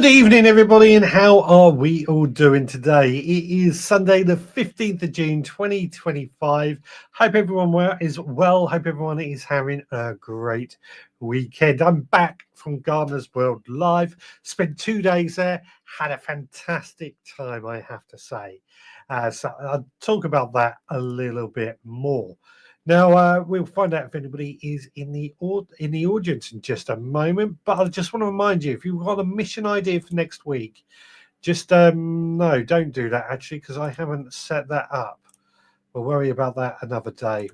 evening, everybody, and how are we all doing today? It is Sunday, the 15th of June, 2025. Hope everyone is well. Hope everyone is having a great weekend. I'm back from Gardener's World Live. Spent 2 days there. Had a fantastic time, I have to say. So I'll talk about that a little bit more. Now, we'll find out if anybody is in the audience in just a moment. But I just want to remind you, if you've got a mission idea for next week, just no, don't do that actually, because I haven't set that up. We'll worry about that another day.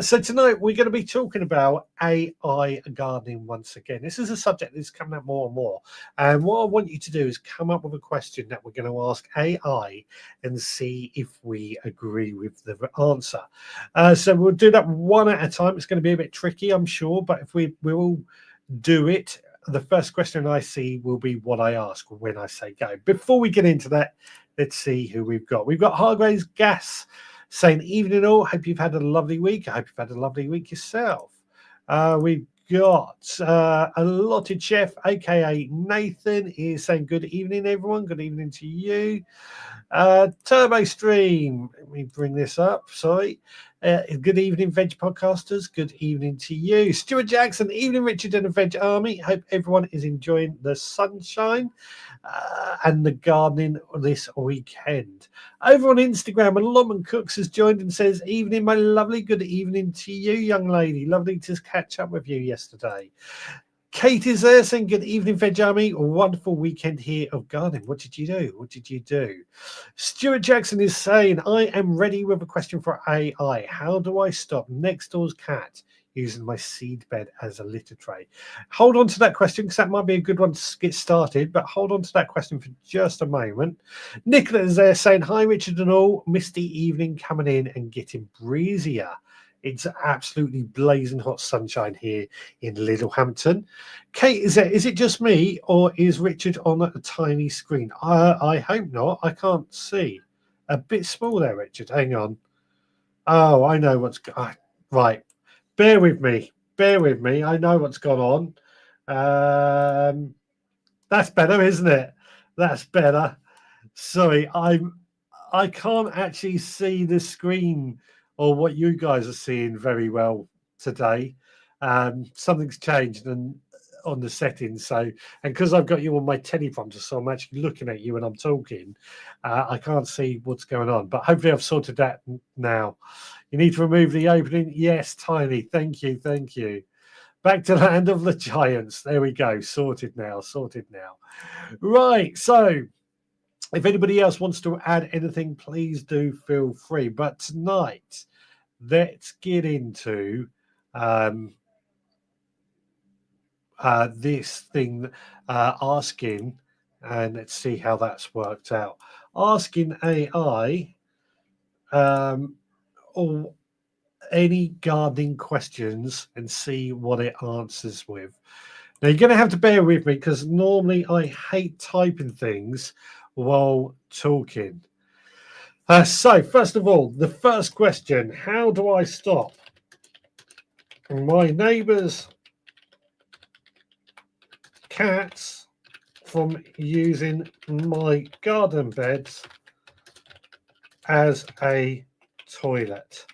So tonight we're going to be talking about AI gardening once again. This is a subject that's coming up more and more. And what I want you to do is come up with a question that we're going to ask AI and see if we agree with the answer. So we'll do that one at a time. It's going to be a bit tricky, I'm sure, but if we will do it, the first question I see will be what I ask when I say go. Before we get into that, let's see who we've got. We've got Hargraves Gas saying, evening all. Hope you've had a lovely week. I hope you've had a lovely week yourself. We've got Allotted Chef, aka Nathan, is saying, good evening, everyone. Good evening to you. Turbo Stream, let me bring this up. Sorry. Good evening, Veg Podcasters. Good evening to you. Stuart Jackson, evening, Richard and the Veg Army. Hope everyone is enjoying the sunshine and the gardening this weekend. Over on Instagram, and Lomond Cooks has joined and says, evening, my lovely. Good evening to you, young lady. Lovely to catch up with you yesterday. Kate is there saying, good evening, Veg Army. A wonderful weekend here of gardening. What did you do? Stuart Jackson is saying, I am ready with a question for AI. How do I stop next door's cat using my seed bed as a litter tray? Hold on to that question, because that might be a good one to get started, but hold on to that question for just a moment. Nicola is there saying, hi, Richard and all. Misty evening coming in and getting breezier. It's absolutely blazing hot sunshine here in Littlehampton. Kate, is it just me, or is Richard on a tiny screen? I hope not. I can't see. A bit small there, Richard. Hang on. Oh, I know what's right. Bear with me. I know what's gone on. That's better, isn't it? That's better. Sorry, I can't actually see the screen or what you guys are seeing very well today. Something's changed on the settings. So, and because I've got you on my teleprompter, so I'm actually looking at you when I'm talking, I can't see what's going on. But hopefully I've sorted that now. You need to remove the opening. Yes, Tiny. Thank you. Back to Land of the Giants. There we go. Sorted now. Right. So if anybody else wants to add anything, please do feel free. But tonight, let's get into this thing, asking, and let's see how that's worked out. Asking AI or any gardening questions and see what it answers with. Now, you're going to have to bear with me, because normally I hate typing things while talking. So, first of all, the first question, how do I stop my neighbour's cats from using my garden beds as a toilet?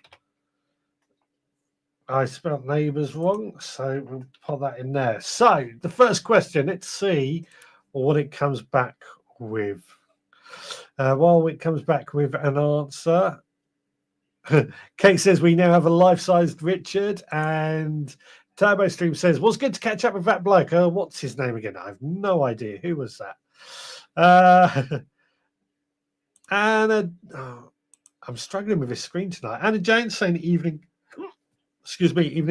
I spelled neighbours wrong, so we'll put that in there. So, the first question, let's see what it comes back with. While it comes back with an answer, Kate says we now have a life-sized Richard, and Turbo Stream says, well, it's good to catch up with that bloke. What's his name again? I have no idea. Who was that? Anna, I'm struggling with this screen tonight. Anna James saying evening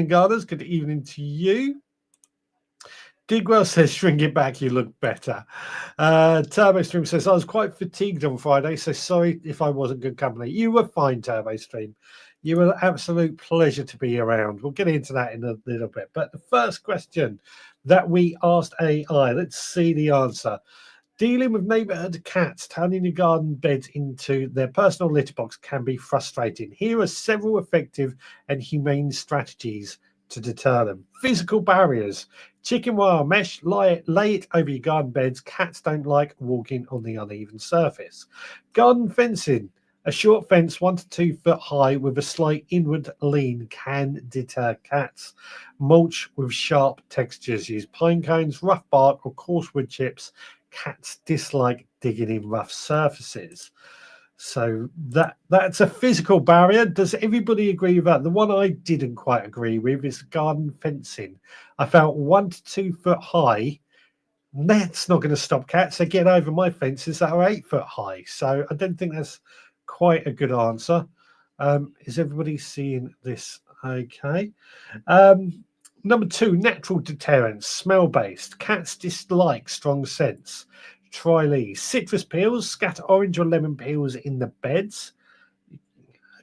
gardeners. Good evening to you. Digwell says, shrink it back, you look better. Turbo Stream says, I was quite fatigued on Friday, so sorry if I wasn't good company. You were fine, Turbo Stream. You were an absolute pleasure to be around. We'll get into that in a little bit. But the first question that we asked AI, let's see the answer. Dealing with neighbourhood cats turning your garden beds into their personal litter box can be frustrating. Here are several effective and humane strategies to deter them. Physical barriers. Chicken wire mesh, lay it over your garden beds. Cats don't like walking on the uneven surface. Garden fencing. A short fence, 1 to 2 foot high, with a slight inward lean, can deter cats. Mulch with sharp textures. Use pine cones, rough bark, or coarse wood chips. Cats dislike digging in rough surfaces. So that's a physical barrier. Does everybody agree with that? The one I didn't quite agree with is garden fencing. I felt 1 to 2 foot high. That's not going to stop cats. They get over my fences that are 8 foot high. So I don't think that's quite a good answer. Is everybody seeing this okay? Number 2, natural deterrents, smell-based. Cats dislike strong scents. Try these. Citrus peels, scatter orange or lemon peels in the beds.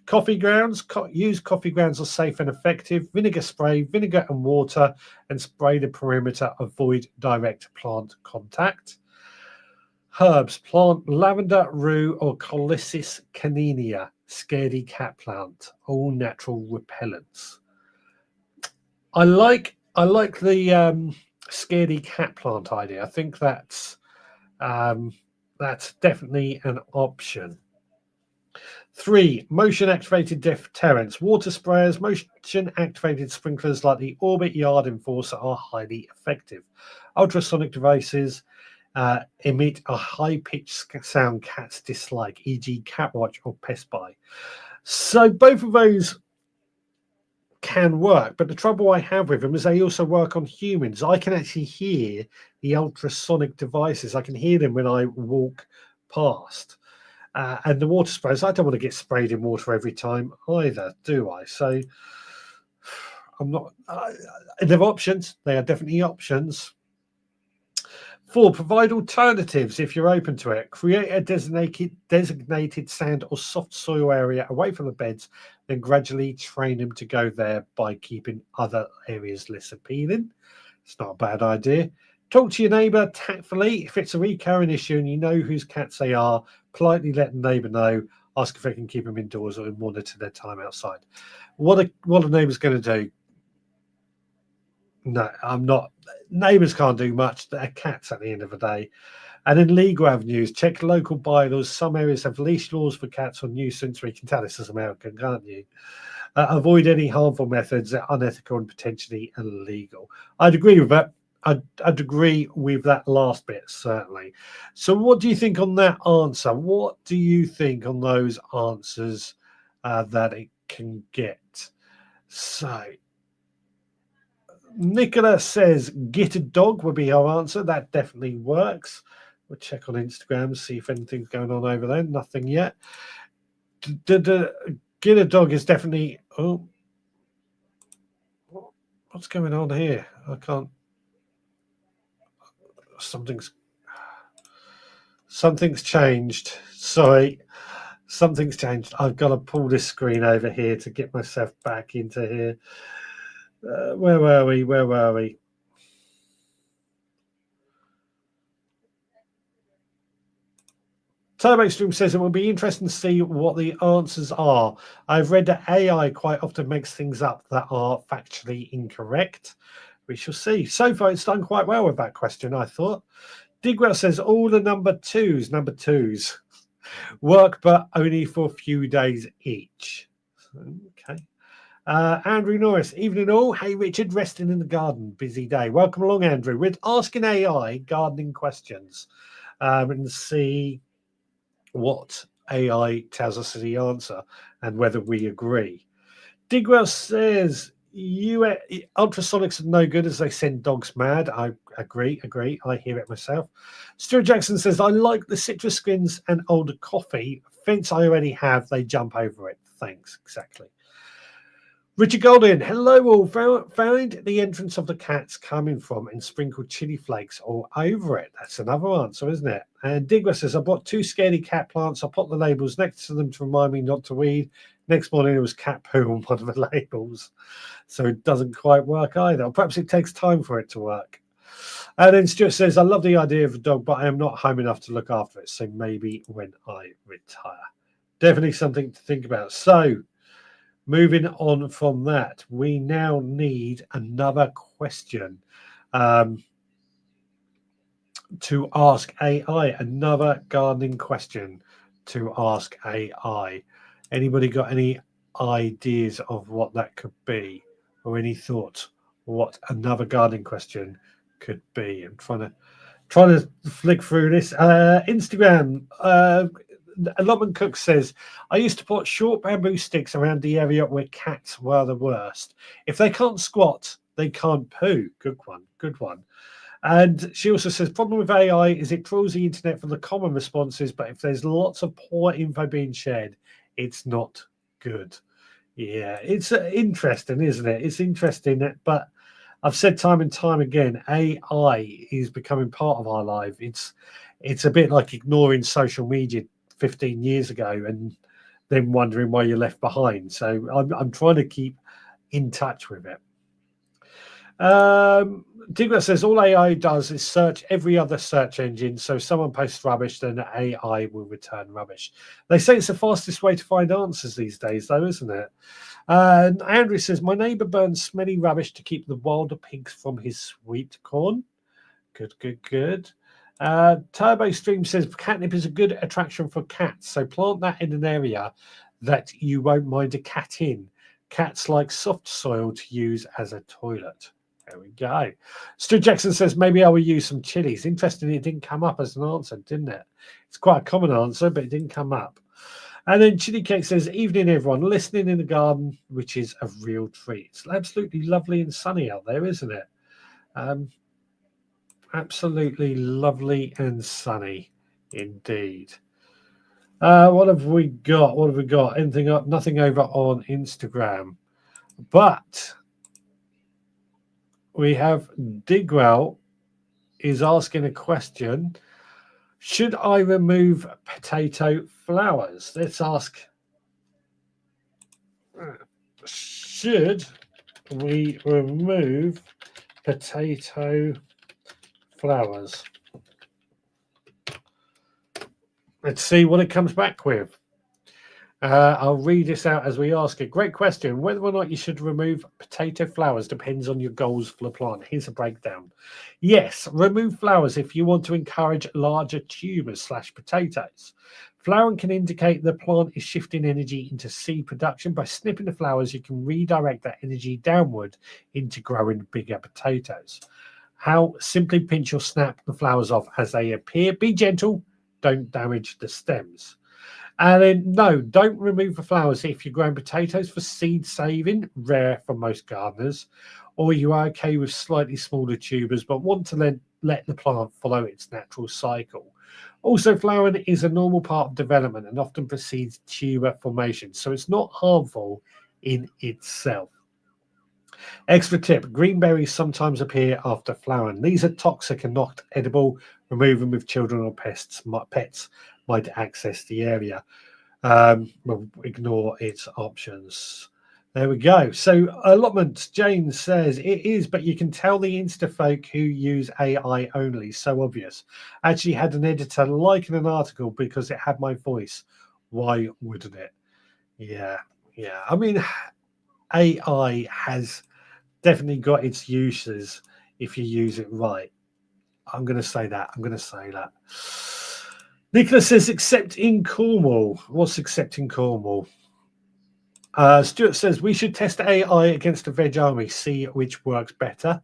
Coffee grounds, use coffee grounds are safe and effective. Vinegar spray, vinegar and water, and spray the perimeter. Avoid direct plant contact. Herbs, plant lavender, rue, or Colchis canina, scaredy cat plant, all natural repellents. I like the scaredy cat plant idea. I think that's definitely an option. 3, motion-activated deterrents. Water sprayers, motion-activated sprinklers like the Orbit Yard Enforcer are highly effective. Ultrasonic devices emit a high-pitched sound cats dislike, e.g. Catwatch or Pestby. So both of those can work, but the trouble I have with them is they also work on humans. I can actually hear the ultrasonic devices. I can hear them when I walk past. And the water sprays, I don't want to get sprayed in water every time either, do I? So I'm not. They're options. They are definitely options. 4, provide alternatives if you're open to it. Create a designated sand or soft soil area away from the beds, then gradually train them to go there by keeping other areas less appealing. It's not a bad idea. Talk to your neighbour tactfully. If it's a recurring issue and you know whose cats they are, politely let the neighbour know. Ask if they can keep them indoors or monitor their time outside. What a neighbour's going to do? No, I'm not. Neighbours can't do much. They're cats at the end of the day. And in legal avenues, check local bylaws. Some areas have leash laws for cats or nuisance. We can tell this is American, can't you? Avoid any harmful methods that are unethical and potentially illegal. I'd agree with that. I'd agree with that last bit, certainly. So what do you think on that answer? What do you think on those answers that it can get? So Nicola says get a dog would be our answer. That definitely works. We'll check on Instagram, see if anything's going on over there. Nothing yet. Get a dog is definitely... Oh, what's going on here? I can't... Something's changed. Sorry. Something's changed. I've got to pull this screen over here to get myself back into here. Where were we? Turbo Stream says it will be interesting to see what the answers are. I've read that AI quite often makes things up that are factually incorrect. We shall see. So far, it's done quite well with that question, I thought. Digwell says all the number twos work, but only for a few days each. Okay. Andrew Norris, evening all. Hey, Richard, resting in the garden. Busy day. Welcome along, Andrew. We're asking AI gardening questions and see what AI tells us as the answer and whether we agree. Digwell says ultrasonics are no good as they send dogs mad. I agree. I hear it myself. Stuart Jackson says, I like the citrus skins and older coffee. Fence I already have, they jump over it. Thanks, exactly. Richard Goldin, hello all. Found the entrance of the cats coming from and sprinkled chili flakes all over it. That's another answer, isn't it? And Digwa says, I bought 2 scaredy cat plants. I put the labels next to them to remind me not to weed. Next morning, it was cat poo on one of the labels. So it doesn't quite work either. Or perhaps it takes time for it to work. And then Stuart says, I love the idea of a dog, but I am not home enough to look after it. So maybe when I retire. Definitely something to think about. So moving on from that, we now need another question. to ask AI. Another gardening question to ask AI. Anybody got any ideas of what that could be, or any thoughts what another gardening question could be? I'm trying to flick through this. Instagram. Allotment Cook says, I used to put short bamboo sticks around the area where cats were the worst. If they can't squat, they can't poo. Good one. Good one. And she also says, problem with AI is it trawls the internet for the common responses, but if there's lots of poor info being shared, it's not good. Yeah, it's interesting, isn't it? It's interesting, but I've said time and time again, AI is becoming part of our life. It's a bit like ignoring social media 15 years ago and then wondering why you're left behind. So I'm trying to keep in touch with it. Digler says all AI does is search every other search engine. So if someone posts rubbish, then AI will return rubbish. They say it's the fastest way to find answers these days, though, isn't it? Andrew says my neighbour burns smelly rubbish to keep the wilder pigs from his sweet corn. Good, good, good. Turbo Stream says catnip is a good attraction for cats. So plant that in an area that you won't mind a cat in. Cats like soft soil to use as a toilet. There we go. Stu Jackson says maybe I will use some chilies. Interesting, it didn't come up as an answer, didn't it? It's quite a common answer, but it didn't come up. And then Chili Cake says, evening everyone, listening in the garden, which is a real treat. It's absolutely lovely and sunny out there, isn't it? Absolutely lovely and sunny indeed. What have we got? What have we got? Anything up? Nothing over on Instagram. But we have Digwell is asking a question. Should I remove potato flowers? Let's ask. Should we remove potato flowers? Let's see what it comes back with. I'll read this out as we ask it. Great question. Whether or not you should remove potato flowers depends on your goals for the plant. Here's a breakdown. Yes, remove flowers if you want to encourage larger tubers / potatoes. Flowering can indicate the plant is shifting energy into seed production. By snipping the flowers, you can redirect that energy downward into growing bigger potatoes. How? Simply pinch or snap the flowers off as they appear. Be gentle. Don't damage the stems. And then, no, don't remove the flowers if you're growing potatoes for seed saving, rare for most gardeners, or you are okay with slightly smaller tubers but want to let the plant follow its natural cycle. Also, flowering is a normal part of development and often precedes tuber formation, so it's not harmful in itself. Extra tip, green berries sometimes appear after flowering. These are toxic and not edible. Remove them with children or pets might access the area. We'll ignore its options. There we go. So allotment, Jane says it is, but you can tell the Insta folk who use AI only. So obvious. Actually had an editor liking an article because it had my voice. Why wouldn't it? Yeah. I mean, AI has definitely got its uses if you use it right. I'm going to say that. Nicholas says, except in Cornwall. What's except in Cornwall? Stuart says, we should test AI against the veg army, see which works better.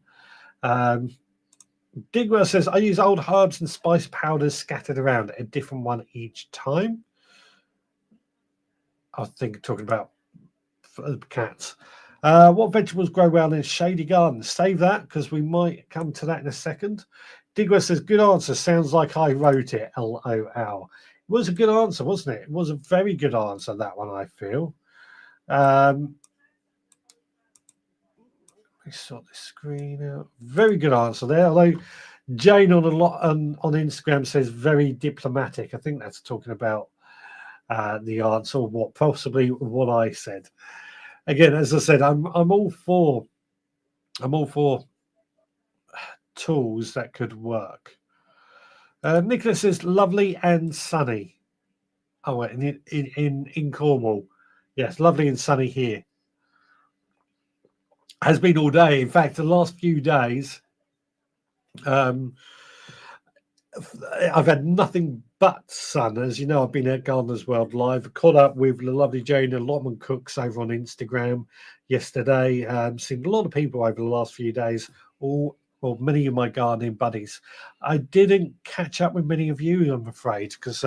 Digwell says, I use old herbs and spice powders scattered around, a different one each time. I think talking about cats. What vegetables grow well in shady gardens? Save that because we might come to that in a second. Digwell says, good answer. Sounds like I wrote it. LOL. It was a good answer, wasn't it? It was a very good answer, that one, I feel. Let me sort the screen out. Very good answer there. Although Jane on Instagram says very diplomatic. I think that's talking about the answer, or possibly what I said. Again, as I said, I'm all for tools that could work. Nicholas says lovely and sunny. Oh, wait, in Cornwall. Yes, lovely and sunny here. Has been all day. In fact, the last few days, Um, I've had nothing but sun. As you know, I've been at Gardeners World Live, caught up with the lovely Jane and Lotman Cooks over on Instagram yesterday. Seen a lot of people over the last few days, all well, many of my gardening buddies. I didn't catch up with many of you, I'm afraid, because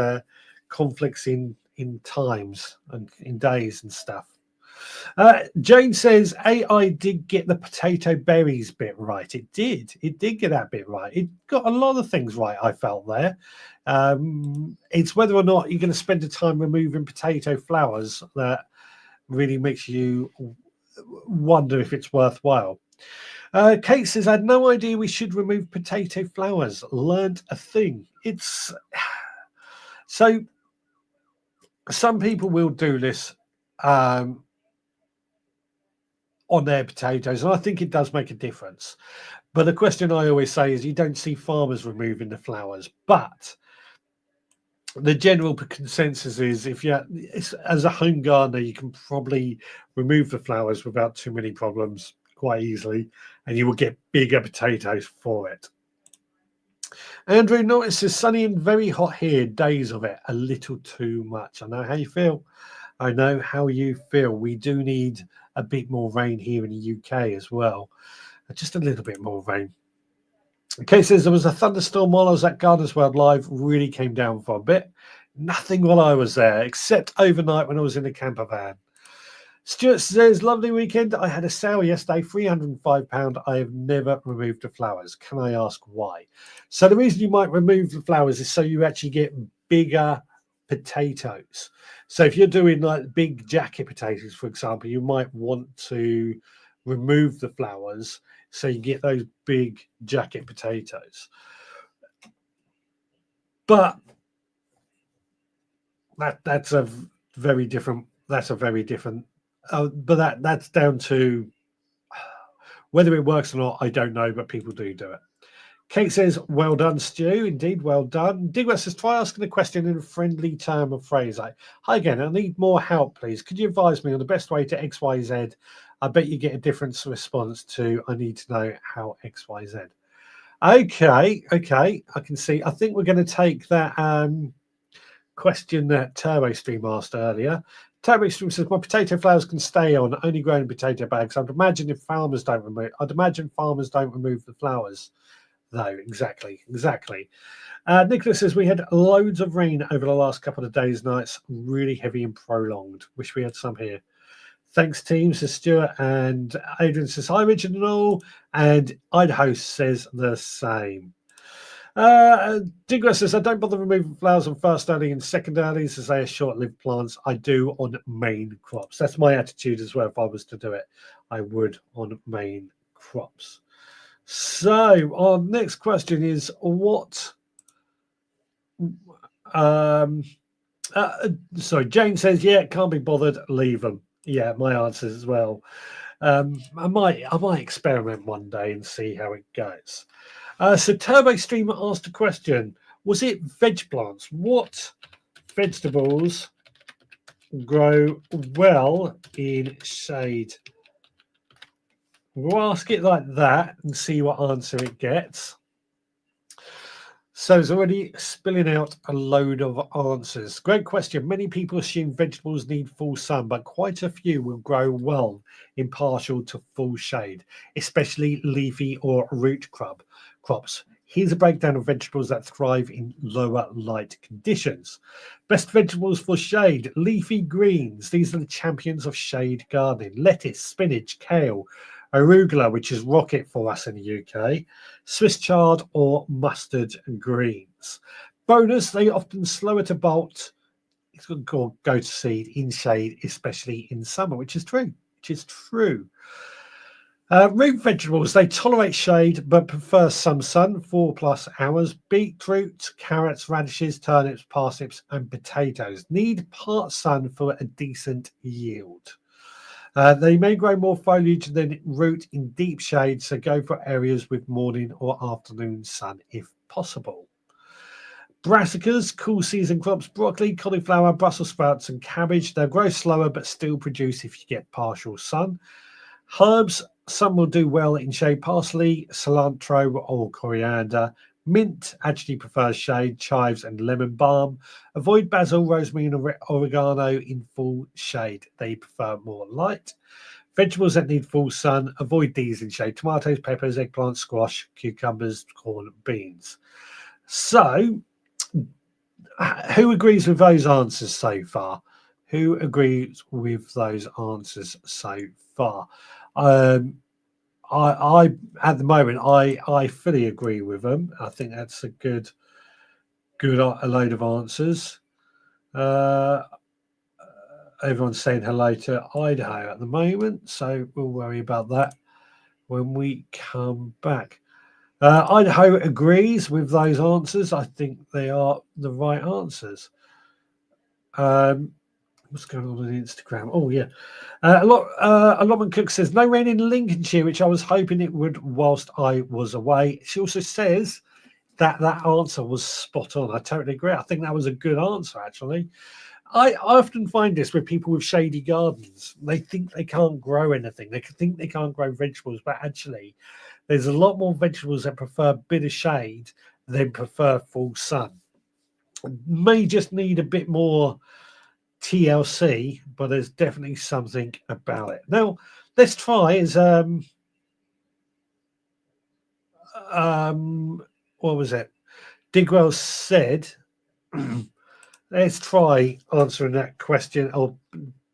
conflicts in times and in days and stuff. Jane says AI did get the potato berries bit right. It did. It did get that bit right. It got a lot of things right, I felt there. It's whether or not you're going to spend the time removing potato flowers that really makes you wonder if it's worthwhile. Kate says, I had no idea we should remove potato flowers. Learned a thing. It's so some people will do this. On their potatoes, and I think it does make a difference. But the question I always say is you don't see farmers removing the flowers, but the general consensus is if you as a home gardener, you can probably remove the flowers without too many problems quite easily, and you will get bigger potatoes for it. Andrew notices sunny and very hot here, days of it, a little too much. I know how you feel. I know how you feel. We do need a bit more rain here in the UK as well. Just a little bit more rain. Okay, says there was a thunderstorm while I was at Gardeners World Live. Really came down for a bit. Nothing while I was there, except overnight when I was in the camper van. Stuart says, lovely weekend. I had a sale yesterday, £305. I have never removed the flowers. Can I ask why? So the reason you might remove the flowers is so you actually get bigger potatoes. So if you're doing like big jacket potatoes, for example, you might want to remove the flowers so you get those big jacket potatoes. But that's a very different. That's a very different. But that's down to whether it works or not. I don't know, but people do it. Kate says, well done, Stu. Indeed, well done. Digwell says, try asking a question in a friendly term of phrase. Like, hi again, I need more help, please. Could you advise me on the best way to XYZ? I bet you get a different response to, I need to know how XYZ. Okay. I can see. I think we're going to take that question that Turbo Stream asked earlier. Turbo Stream says, my potato flowers can stay on, only growing in potato bags. I'd imagine farmers don't remove the flowers. No, exactly. Nicholas says, we had loads of rain over the last couple of days, nights, really heavy and prolonged. Wish we had some here. Thanks, team, says Stuart. And Adrian says, hi, Richard and all. And Idaho says the same. Digress says, I don't bother removing flowers on first early and second earlies as they are short-lived plants. I do on main crops. That's my attitude as well. If I was to do it, I would on main crops. So our next question is what? Sorry, Jane says, yeah, can't be bothered. Leave them. Yeah, my answer as well. I might experiment one day and see how it goes. So Turbo Streamer asked a question: was it veg plants? What vegetables grow well in shade? We'll ask it like that and see what answer it gets. So it's already spilling out a load of answers. Great question. Many people assume vegetables need full sun, but quite a few will grow well in partial to full shade, especially leafy or root crops. Here's a breakdown of vegetables that thrive in lower light conditions. Best vegetables for shade: leafy greens. These are the champions of shade gardening. Lettuce, spinach, kale, arugula, which is rocket for us in the UK, Swiss chard or mustard greens. Bonus, they are often slower to bolt. It's going to go to seed in shade, especially in summer, which is true. Root vegetables, they tolerate shade but prefer some sun, 4+ hours. Beetroot, carrots, radishes, turnips, parsnips, and potatoes need part sun for a decent yield. They may grow more foliage than root in deep shade, so go for areas with morning or afternoon sun if possible. Brassicas, cool season crops: broccoli, cauliflower, Brussels sprouts, and cabbage. They'll grow slower but still produce if you get partial sun. Herbs, Some will do well in shade: parsley, cilantro, or coriander. Mint actually prefers shade: chives and lemon balm. Avoid basil, rosemary, and oregano in full shade. They prefer more light. Vegetables that need full sun, avoid these in shade: tomatoes, peppers, eggplant, squash, cucumbers, corn, beans. So, who agrees with those answers so far? Who agrees with those answers so far? I at the moment I fully agree with them. I think that's a good a load of answers. Everyone's saying hello to Idaho at the moment, so we'll worry about that when we come back. Idaho agrees with those answers. I think they are the right answers. What's going on Instagram? Oh yeah, Allotment Cook says no rain in Lincolnshire, which I was hoping it would whilst I was away. She also says that answer was spot on. I totally agree. I think that was a good answer, actually. I often find this with people with shady gardens. They think they can't grow anything. They think they can't grow vegetables, but actually, there's a lot more vegetables that prefer a bit of shade than prefer full sun. May just need a bit more TLC, but there's definitely something about it. Now, let's try is what was it? Digwell said, let's try answering that question or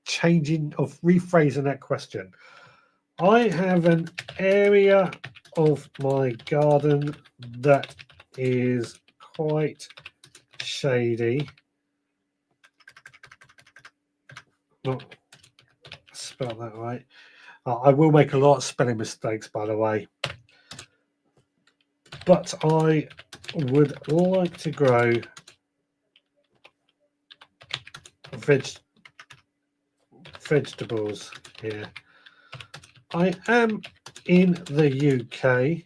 rephrasing that question. I have an area of my garden that is quite shady. Not spell that right. I will make a lot of spelling mistakes, by the way. But I would like to grow vegetables here. I am in the UK,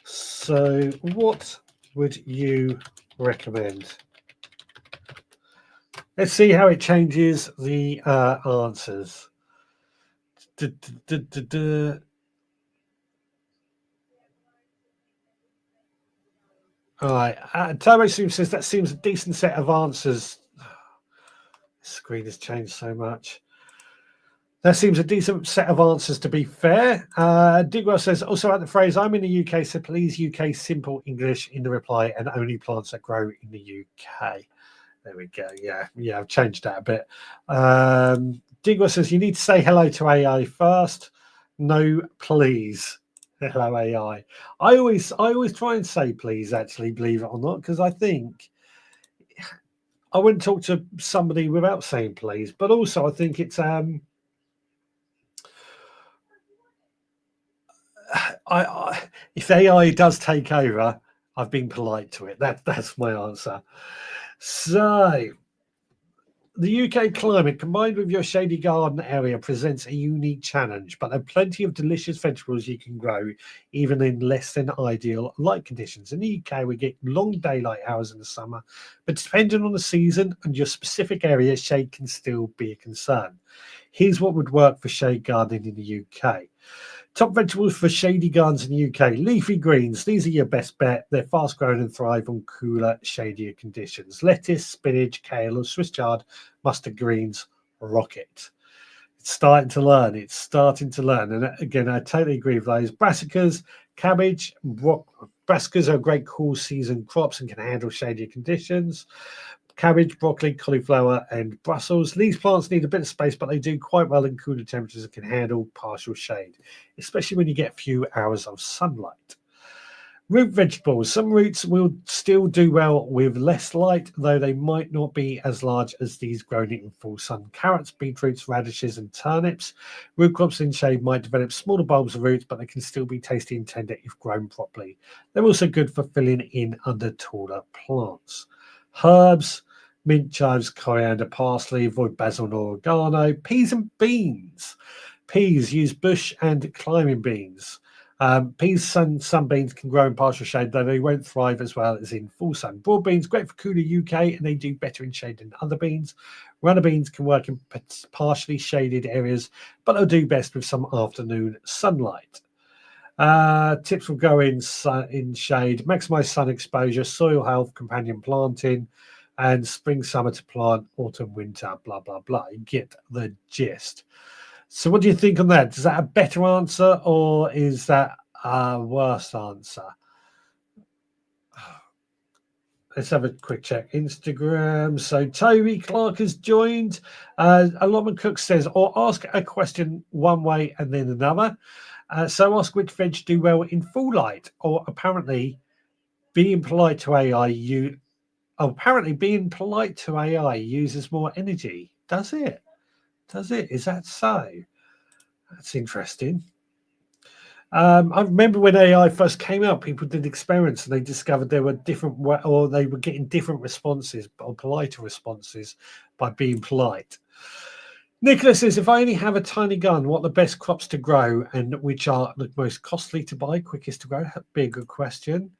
so what would you recommend? Let's see how it changes the answers. All right, Turbo Zoom says that seems a decent set of answers. The screen has changed so much. That seems a decent set of answers, to be fair. Digwell says, also at the phrase, I'm in the UK, so please UK simple English in the reply and only plants that grow in the UK. There we go. Yeah, I've changed that a bit. Digwell says, you need to say hello to AI first. No, please. Hello, AI. I always try and say please, actually, believe it or not, because I think I wouldn't talk to somebody without saying please. But also, I think it's if AI does take over, I've been polite to it. That's my answer. So, the UK climate, combined with your shady garden area, presents a unique challenge, but there are plenty of delicious vegetables you can grow, even in less than ideal light conditions. In the UK, we get long daylight hours in the summer, but depending on the season and your specific area, shade can still be a concern. Here's what would work for shade gardening in the UK. Top vegetables for shady gardens in the UK. Leafy greens. These are your best bet. They're fast growing and thrive on cooler, shadier conditions. Lettuce, spinach, kale, or Swiss chard, mustard greens, rocket. It's starting to learn. And again, I totally agree with those. Brassicas, cabbage, brassicas are great cool season crops and can handle shadier conditions. Cabbage, broccoli, cauliflower, and Brussels. These plants need a bit of space, but they do quite well in cooler temperatures and can handle partial shade, especially when you get a few hours of sunlight. Root vegetables. Some roots will still do well with less light, though they might not be as large as these grown in full sun. Carrots, beetroots, radishes, and turnips. Root crops in shade might develop smaller bulbs of roots, but they can still be tasty and tender if grown properly. They're also good for filling in under taller plants. Herbs, mint, chives, coriander, parsley. Avoid basil and oregano. Peas and beans. Peas, use bush and climbing beans. Peas, sunbeans can grow in partial shade, though they won't thrive as well as in full sun. Broad beans, great for cooler UK, and they do better in shade than other beans. Runner beans can work in partially shaded areas, but they'll do best with some afternoon sunlight. Tips will go in shade, maximize sun exposure, soil health, companion planting, and spring, summer to plant, autumn, winter, blah, blah, blah. You get the gist. So what do you think on that? Is that a better answer or is that a worse answer? Let's have a quick check. Instagram. So Toby Clark has joined. Allotment Cook says, or ask a question one way and then another. So ask which veg do well in full light, or apparently being polite to AI uses more energy. Does it? Is that so? That's interesting. I remember when AI first came out, people did experiments and they discovered there were different, or they were getting different responses or politer responses by being polite. Nicholas says, if I only have a tiny garden, what are the best crops to grow and which are the most costly to buy, quickest to grow? That'd be a good question.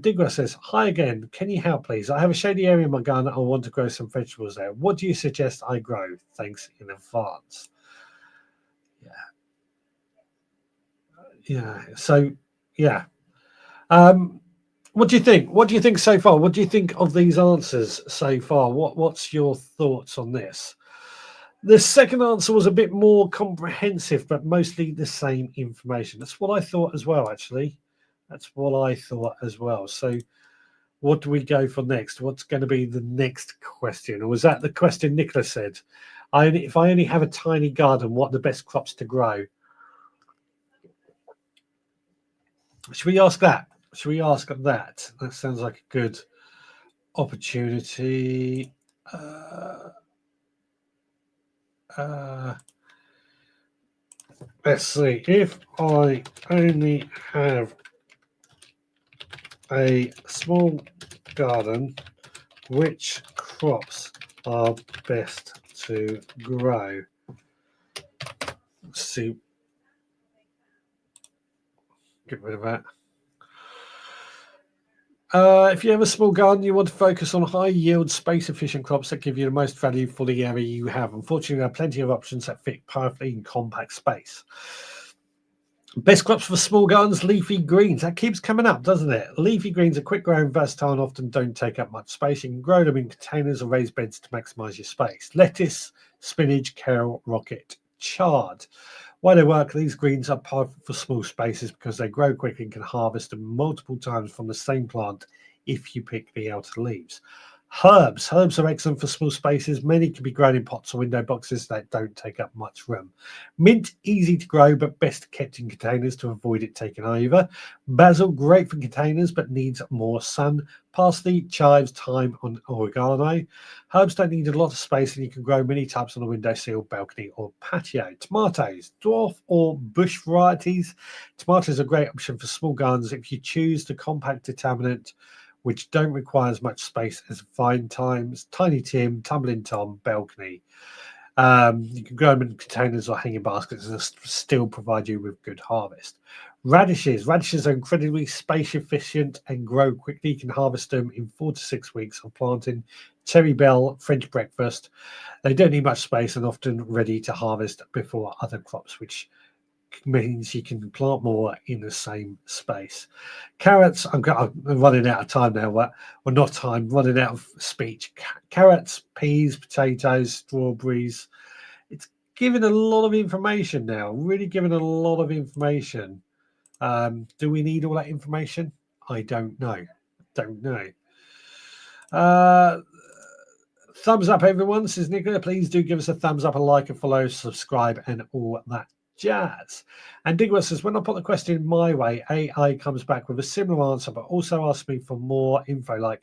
Digger says, hi again. Can you help, please? I have a shady area in my garden. I want to grow some vegetables there. What do you suggest I grow? Thanks in advance. Yeah. So, yeah. What do you think? What do you think so far? What do you think of these answers so far? What's your thoughts on this? The second answer was a bit more comprehensive, but mostly the same information. That's what I thought as well, actually. That's what I thought as well. So what do we go for next? What's going to be the next question? Or was that the question Nicholas said? If I only have a tiny garden, what are the best crops to grow? Should we ask that? That sounds like a good opportunity. Let's see. If I only have a small garden, which crops are best to grow? Let's see. Get rid of that. If you have a small garden, you want to focus on high yield, space efficient crops that give you the most value for the area you have. Unfortunately, there are plenty of options that fit perfectly in compact space. Best crops for small gardens, leafy greens. That keeps coming up, doesn't it? Leafy greens are quick growing, versatile, and often don't take up much space. You can grow them in containers or raised beds to maximize your space. Lettuce, spinach, kale, rocket, chard. Why they work, these greens are perfect for small spaces because they grow quick and can harvest them multiple times from the same plant if you pick the outer leaves. Herbs are excellent for small spaces. Many can be grown in pots or window boxes that don't take up much room. Mint, easy to grow, but best kept in containers to avoid it taking over. Basil, great for containers, but needs more sun. Parsley, chives, thyme, and oregano. Herbs don't need a lot of space, and you can grow many types on a windowsill, balcony, or patio. Tomatoes, dwarf or bush varieties. Tomatoes are a great option for small gardens if you choose the compact determinant, which don't require as much space as vine times, tiny Tim, tumbling Tom, balcony. You can grow them in containers or hanging baskets and still provide you with good harvest. Radishes are incredibly space efficient and grow quickly. You can harvest them in 4 to 6 weeks of planting. Cherry bell, French breakfast. They don't need much space and often ready to harvest before other crops, which means you can plant more in the same space. Carrots, I'm running out of time now. Well, not time, running out of speech. Carrots, peas, potatoes, strawberries. It's giving a lot of information now, really giving a lot of information. Do we need all that information? I don't know. Thumbs up, everyone, says Nicola. Please do give us a thumbs up, a like, a follow, subscribe, and all that jazz. And Digwell says, when I put the question my way, AI comes back with a similar answer, but also asks me for more info, like,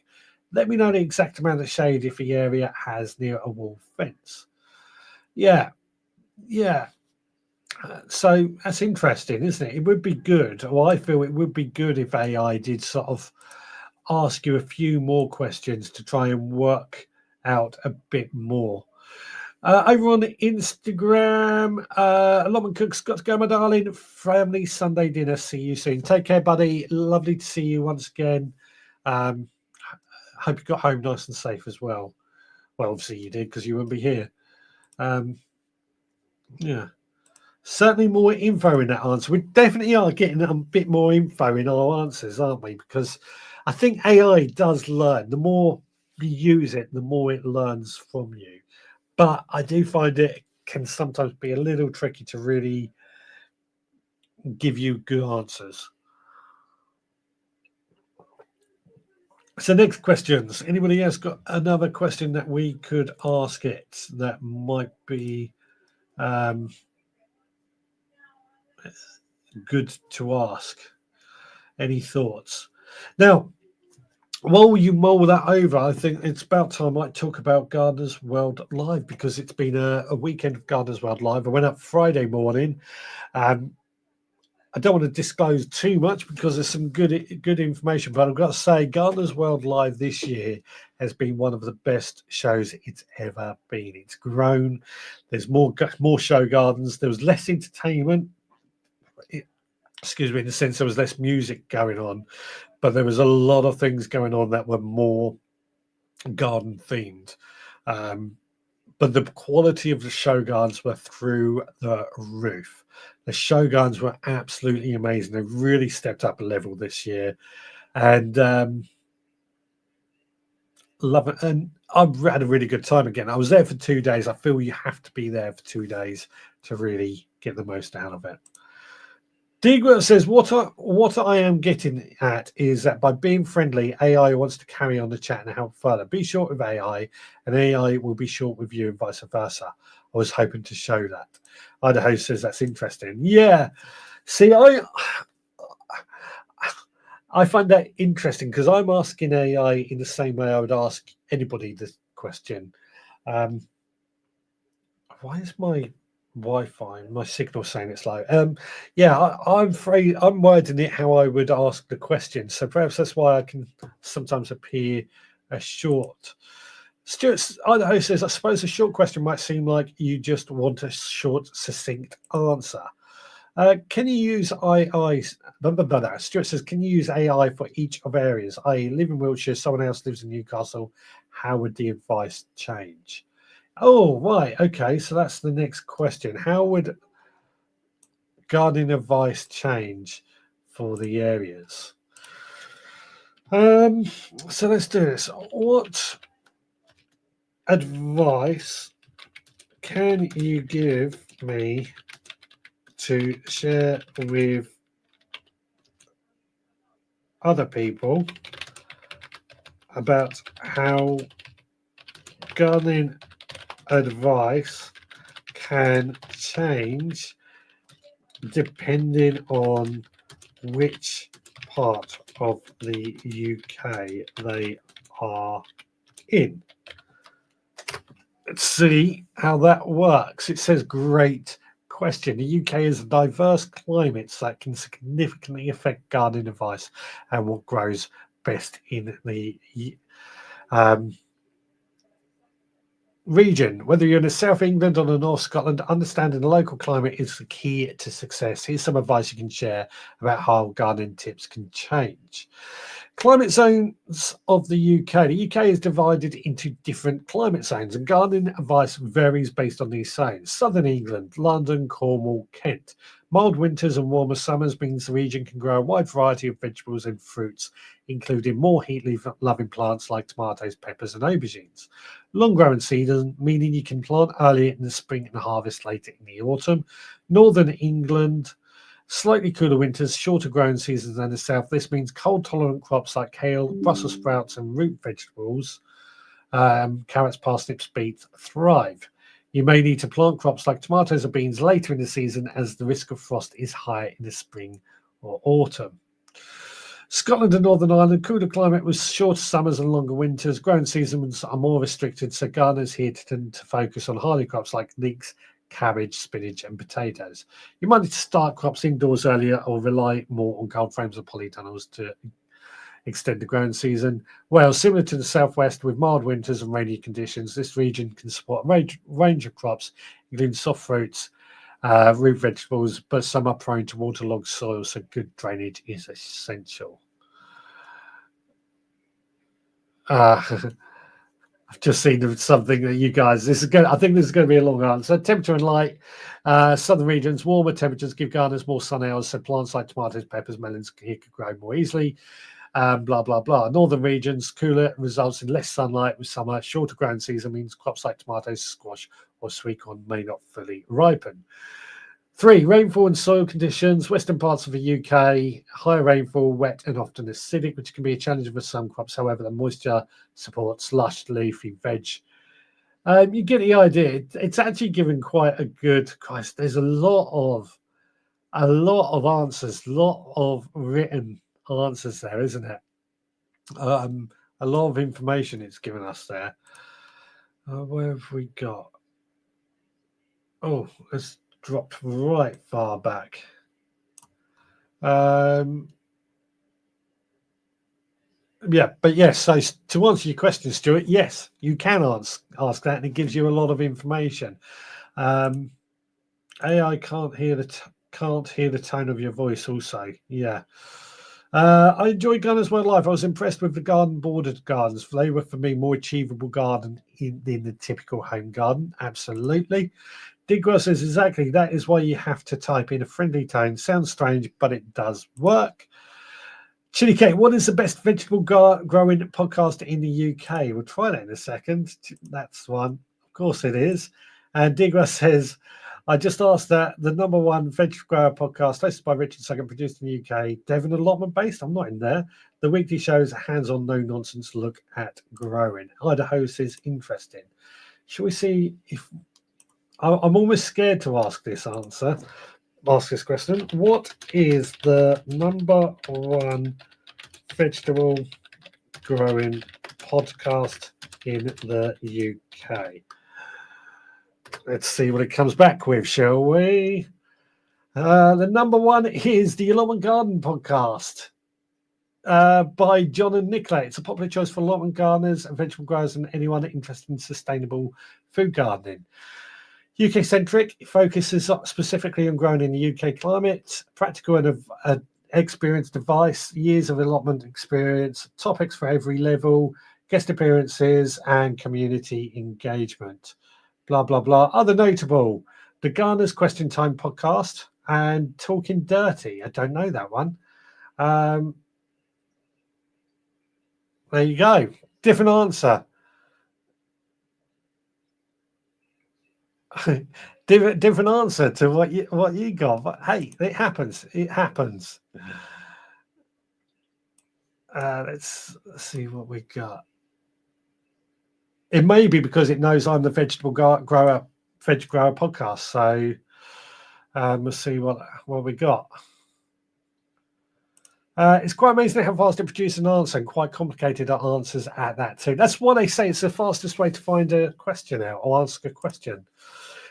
let me know the exact amount of shade if the area has near a wall fence. Yeah. So that's interesting, isn't it? It would be good, or I feel it would be good if AI did sort of ask you a few more questions to try and work out a bit more. Over on Instagram, Allotment Cook's got to go, my darling. Family Sunday dinner. See you soon. Take care, buddy. Lovely to see you once again. Hope you got home nice and safe as well. Well, obviously you did because you wouldn't be here. Yeah. Certainly more info in that answer. We definitely are getting a bit more info in our answers, aren't we? Because I think AI does learn. The more you use it, the more it learns from you. But I do find it can sometimes be a little tricky to really give you good answers. So next questions. Anybody else got another question that we could ask it that might be good to ask? Any thoughts? Now, while you mull that over, I think it's about time I talk about Gardener's World Live because it's been a weekend of Gardener's World Live. I went up Friday morning. I don't want to disclose too much because there's some good information, but I've got to say Gardener's World Live this year has been one of the best shows it's ever been. It's grown. There's more show gardens. There was less entertainment. Excuse me, in the sense there was less music going on, but there was a lot of things going on that were more garden themed. But the quality of the show gardens were through the roof. The show gardens were absolutely amazing. They really stepped up a level this year, and love it. And I've had a really good time again. I was there for 2 days. I feel you have to be there for 2 days to really get the most out of it. Digwa says, what I am getting at is that by being friendly, AI wants to carry on the chat and help further. Be short with AI, and AI will be short with you, and vice versa. I was hoping to show that. Idaho says that's interesting. Yeah. See, I find that interesting because I'm asking AI in the same way I would ask anybody this question. Why is my Wi-Fi, my signal saying it's low? Yeah, I'm afraid I'm wording it how I would ask the question, so perhaps that's why I can sometimes appear short. Stuart Idaho says, I suppose a short question might seem like you just want a short, succinct answer. Can you use AI? Stuart says, can you use AI for each of areas? I live in Wiltshire, someone else lives in Newcastle. How would the advice change? Oh, right. Okay. So that's the next question. How would gardening advice change for the areas? So let's do this. What advice can you give me to share with other people about how gardening advice can change depending on which part of the UK they are in? Let's see how that works. It says great question. The UK is a diverse climate that can significantly affect gardening advice and what grows best in the region. Whether you're in the South England or the North Scotland, understanding the local climate is the key to success. Here's some advice you can share about how gardening tips can change. Climate zones of the UK. The UK is divided into different climate zones, and gardening advice varies based on these zones. Southern England, London, Cornwall, Kent. Mild winters and warmer summers means the region can grow a wide variety of vegetables and fruits, including more heat-loving plants like tomatoes, peppers, and aubergines. Long growing season, meaning you can plant early in the spring and harvest later in the autumn. Northern England, slightly cooler winters, shorter growing seasons than the south. This means cold-tolerant crops like kale, Brussels sprouts, and root vegetables, carrots, parsnips, beets, thrive. You may need to plant crops like tomatoes or beans later in the season as the risk of frost is higher in the spring or autumn. Scotland and Northern Ireland, cooler climate with shorter summers and longer winters. Growing seasons are more restricted, so gardeners here tend to focus on hardy crops like leeks, cabbage, spinach, and potatoes. You might need to start crops indoors earlier or rely more on cold frames or polytunnels to extend the growing season. Wales, similar to the southwest, with mild winters and rainy conditions, this region can support a range of crops, including soft fruits, root vegetables, but some are prone to waterlogged soil, so good drainage is essential. I've just seen something that you guys. I think this is going to be a long answer. Temperature and light. Southern regions, warmer temperatures give gardeners more sun hours, so plants like tomatoes, peppers, melons here could grow more easily. Blah blah blah. Northern regions, cooler results in less sunlight with summer. Shorter growing season means crops like tomatoes, squash, or sweet corn may not fully ripen. 3, rainfall and soil conditions. Western parts of the UK, higher rainfall, wet and often acidic, which can be a challenge for some crops. However, the moisture supports lush leafy veg. You get the idea. It's actually given quite a good. Christ, there's a lot of answers, a lot of written answers there, isn't it? A lot of information it's given us there. Where have we got? Oh, it's dropped right far back. Yeah, but yes. So to answer your question, Stuart, yes, you can ask that, and it gives you a lot of information. AI can't hear the tone of your voice. Also, yeah. I enjoyed Gunners My Life. I was impressed with the garden bordered gardens. They were for me more achievable garden in the typical home garden. Absolutely. Digwell says exactly that is why you have to type in a friendly tone. Sounds strange, but it does work. Chili Cake, what is the best vegetable growing podcast in the UK? We'll try that in a second. That's one. Of course it is. And Digra says, I just asked that the number one vegetable grower podcast hosted by Richard Suggan, produced in the UK, Devon allotment based. I'm not in there. The weekly show is a hands-on, no-nonsense look at growing. Idaho says interesting. Shall we see if... I'm almost scared to ask this question. What is the number one vegetable growing podcast in the UK? Let's see what it comes back with, shall we? The number one is the Allotment Garden podcast by John and Nicola. It's a popular choice for allotment gardeners and vegetable growers and anyone interested in sustainable food gardening. UK centric, focuses specifically on growing in the UK climate, practical and experienced advice, years of allotment experience, topics for every level, guest appearances, and community engagement. Blah, blah, blah. Other notable, the Gardener's Question Time podcast and Talking Dirty. I don't know that one. There you go. Different answer. different answer to what you got, but hey, it happens. Let's see what we got. It may be because it knows I'm the vegetable grower podcast. So we'll see what we got. It's quite amazing how fast it produces an answer, and quite complicated answers at that too. That's why they say it's the fastest way to find a question out or ask a question.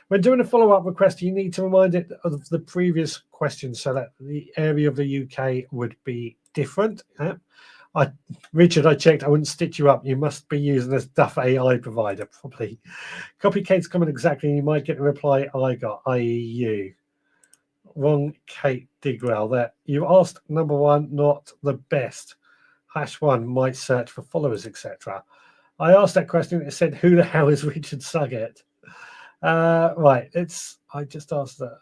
When doing a follow-up request, you need to remind it of the previous question so that the area of the UK would be different. Richard, I checked. I wouldn't stitch you up. You must be using this Duff AI provider, probably. Copycate's coming exactly, and you might get the reply I got, i.e. you. Wrong, Kate Digwell. That you asked number one, not the best. #1 might search for followers, etc. I asked that question. It said, "Who the hell is Richard Sugget?" Right. I just asked that.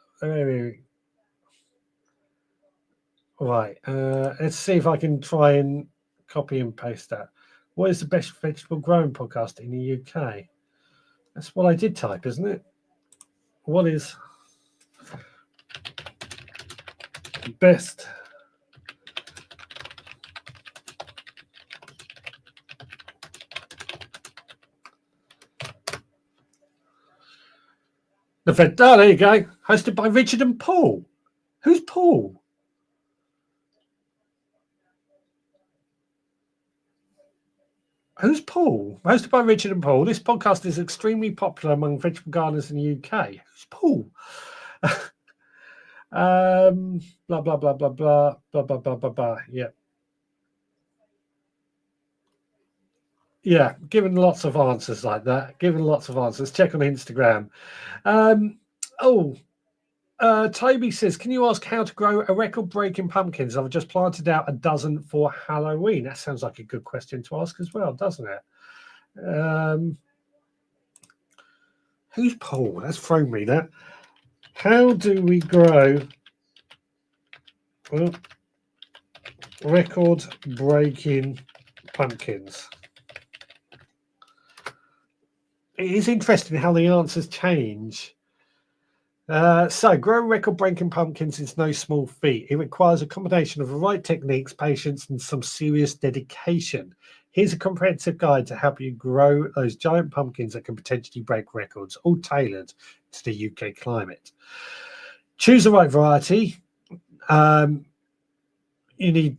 Right. Let's see if I can try and copy and paste that. What is the best vegetable growing podcast in the UK? That's what I did type, isn't it? What is best oh, there you go. Hosted by Richard and Paul. Who's Paul? Who's Paul? Hosted by Richard and Paul. This podcast is extremely popular among vegetable gardeners in the UK. Who's Paul? Blah blah blah blah blah blah blah blah blah blah. Yeah. Yeah, given lots of answers like that. Given lots of answers. Check on Instagram. Oh, Toby says, can you ask how to grow a record-breaking pumpkins? I've just planted out a dozen for Halloween. That sounds like a good question to ask as well, doesn't it? Who's Paul? That's thrown me, that. How do we grow record-breaking pumpkins? It is interesting how the answers change. So, growing record-breaking pumpkins is no small feat. It requires a combination of the right techniques, patience, and some serious dedication. Here's a comprehensive guide to help you grow those giant pumpkins that can potentially break records, all tailored to the UK climate. Choose the right variety. You need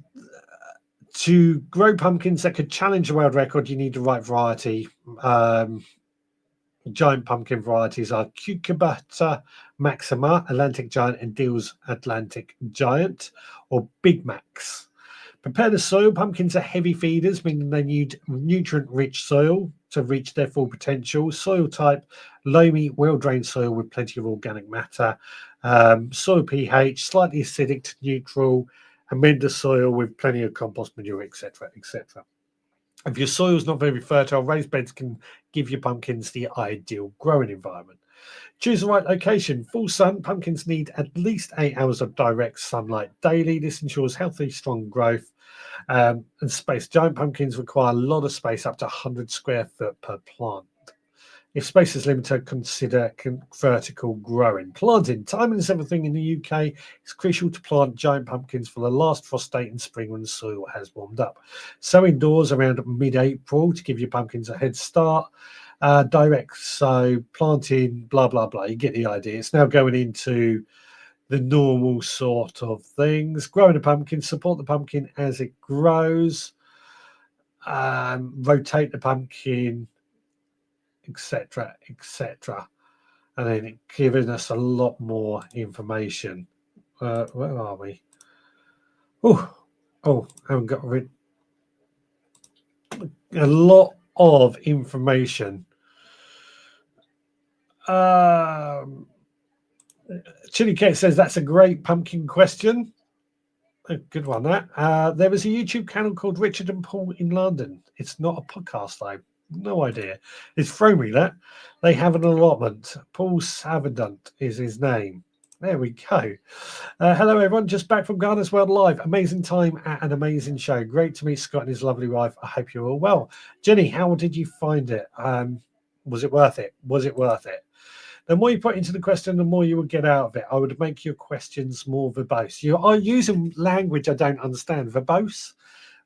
to grow pumpkins that could challenge the world record. You need the right variety. Giant pumpkin varieties are Cucurbita Maxima, Atlantic Giant, and Deal's Atlantic Giant, or Big Macs. Prepare the soil. Pumpkins are heavy feeders, meaning they need nutrient-rich soil to reach their full potential. Soil type, loamy, well-drained soil with plenty of organic matter. Soil pH, slightly acidic to neutral. Amend the soil with plenty of compost manure, etc., etc. If your soil is not very fertile, raised beds can give your pumpkins the ideal growing environment. Choose the right location. Full sun. Pumpkins need at least 8 hours of direct sunlight daily. This ensures healthy, strong growth and space. Giant pumpkins require a lot of space, up to 100 square foot per plant. If space is limited, consider vertical growing. Planting. Timing is everything in the UK. It's crucial to plant giant pumpkins for the last frost date in spring when the soil has warmed up. Sow indoors around mid-April to give your pumpkins a head start. Direct sow, planting, blah, blah, blah. You get the idea. It's now going into the normal sort of things. Growing a pumpkin, support the pumpkin as it grows. Rotate the pumpkin, etc., etc. And then it giving us a lot more information. Where are we? I haven't got rid. A lot of information. Chili Cake says that's a great pumpkin question. A good one, that. There was a YouTube channel called Richard and Paul in London. It's not a podcast, though. No idea. It's thrown me, that. They have an allotment. Paul Savadant is his name. There we go. Hello, everyone. Just back from Gardener's World Live. Amazing time at an amazing show. Great to meet Scott and his lovely wife. I hope you're all well. Jenny, how did you find it? Was it worth it? Was it worth it? The more you put into the question, the more you would get out of it. I would make your questions more verbose. You are using language I don't understand. Verbose?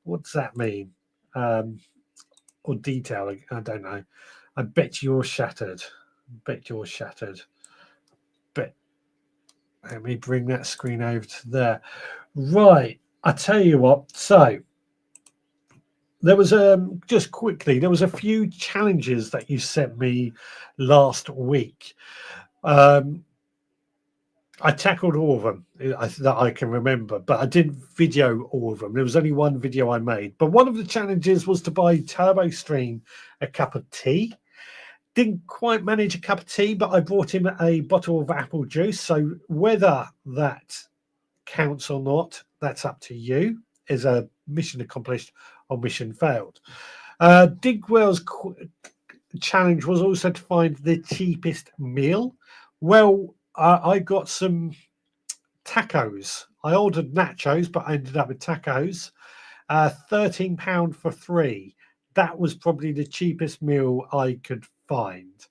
What does that mean? Or detail? I don't know. I bet you're shattered. Bet you're shattered. Bet. Let me bring that screen over to there. Right. I tell you what. So there was just quickly, there was a few challenges that you sent me last week. I tackled all of them that I can remember, but I didn't video all of them. There was only one video I made. But one of the challenges was to buy TurboStream a cup of tea. Didn't quite manage a cup of tea, but I brought him a bottle of apple juice. So whether that counts or not, that's up to you. Is a mission accomplished or mission failed. Digwell's challenge was also to find the cheapest meal. Well, I got some tacos. I ordered nachos, but I ended up with tacos. £13 for 3. That was probably the cheapest meal I could find.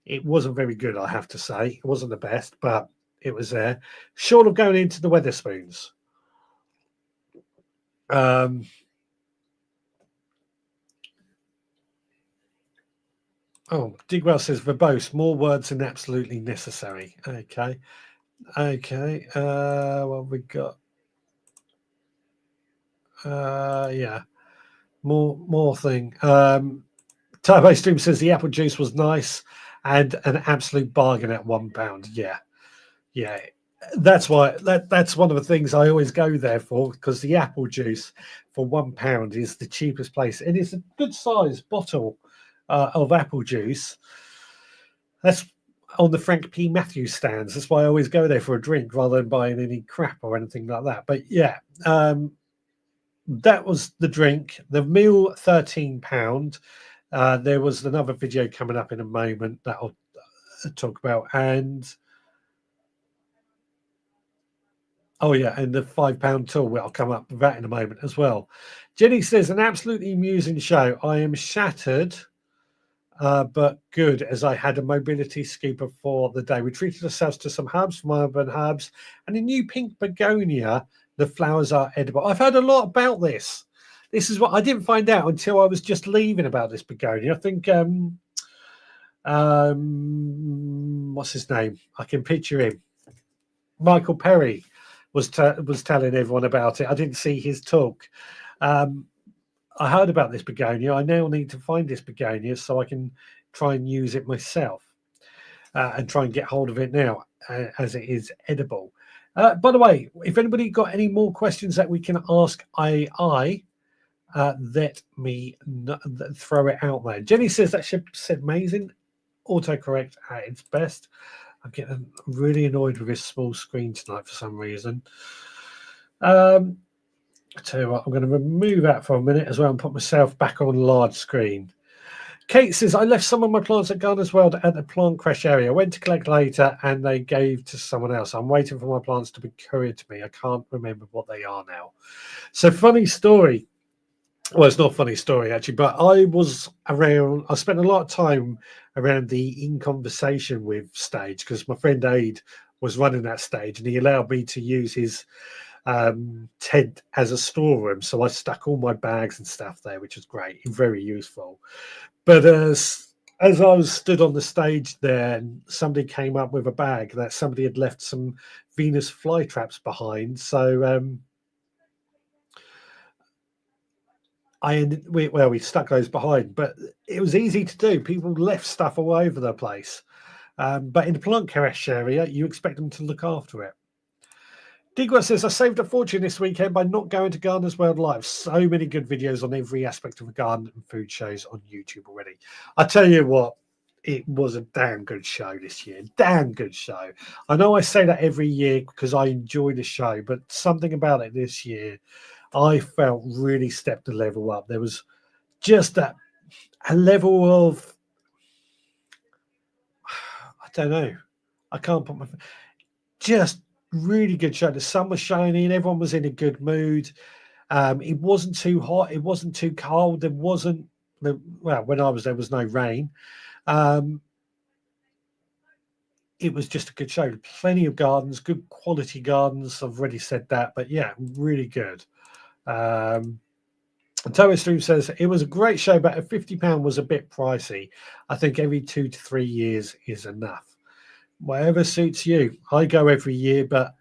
It wasn't very good, I have to say. It wasn't the best, but it was there. Short of going into the Wetherspoons. Digwell says verbose, more words than absolutely necessary. Okay. What we got? Yeah. More thing. Turbo Stream says the apple juice was nice and an absolute bargain at £1. Yeah. That's why that's one of the things I always go there for, because the apple juice for £1 is the cheapest place, and it's a good sized bottle of apple juice. That's on the Frank P. Matthews stands. That's why I always go there for a drink rather than buying any crap or anything like that. But yeah, that was the drink. The meal, £13. There was another video coming up in a moment that I'll talk about, and oh yeah, and the £5 tool will come up with that in a moment as well. Jenny says, an absolutely amusing show. I am shattered, but good, as I had a mobility scooper for the day. We treated ourselves to some herbs from urban herbs and a new pink begonia. The flowers are edible. I've heard a lot about this. This is what I didn't find out until I was just leaving about this begonia. I think what's his name? I can picture him. Michael Perry was telling everyone about it. I didn't see his talk. I heard about this begonia. I now need to find this begonia so I can try and use it myself and try and get hold of it now, as it is edible. By the way, if anybody got any more questions that we can ask AI, let me throw it out there. Jenny says that ship said amazing. Autocorrect at its best. I'm getting really annoyed with this small screen tonight for some reason. I tell you what, I'm going to remove that for a minute as well and put myself back on large screen. Kate says, I left some of my plants at Gardener's World at the plant crash area. Went to collect later and they gave to someone else. I'm waiting for my plants to be couriered to me. I can't remember what they are now. So funny story. Well, it's not a funny story, actually, but I was around, I spent a lot of time around the In Conversation With stage because my friend Aid was running that stage and he allowed me to use his tent as a storeroom. So I stuck all my bags and stuff there, which was great and very useful. But as I was stood on the stage there, somebody came up with a bag that somebody had left some Venus flytraps behind. So we stuck those behind, but it was easy to do. People left stuff all over the place. But in the plant crash area, you expect them to look after it. Digwa says, I saved a fortune this weekend by not going to Gardener's World Live. So many good videos on every aspect of the garden and food shows on YouTube already. I tell you what, it was a damn good show this year. Damn good show. I know I say that every year because I enjoy the show, but something about it this year, I felt really stepped the level up. There was just a level of, I don't know, I can't put my, just really good show. The sun was shining, everyone was in a good mood. It wasn't too hot, it wasn't too cold. There wasn't, well, when I was there was no rain. It was just a good show. Plenty of gardens, good quality gardens. I've already said that, but yeah, really good. Tower Stream says it was a great show, but £50 was a bit pricey. I think every 2 to 3 years is enough. Whatever suits you. I go every year, but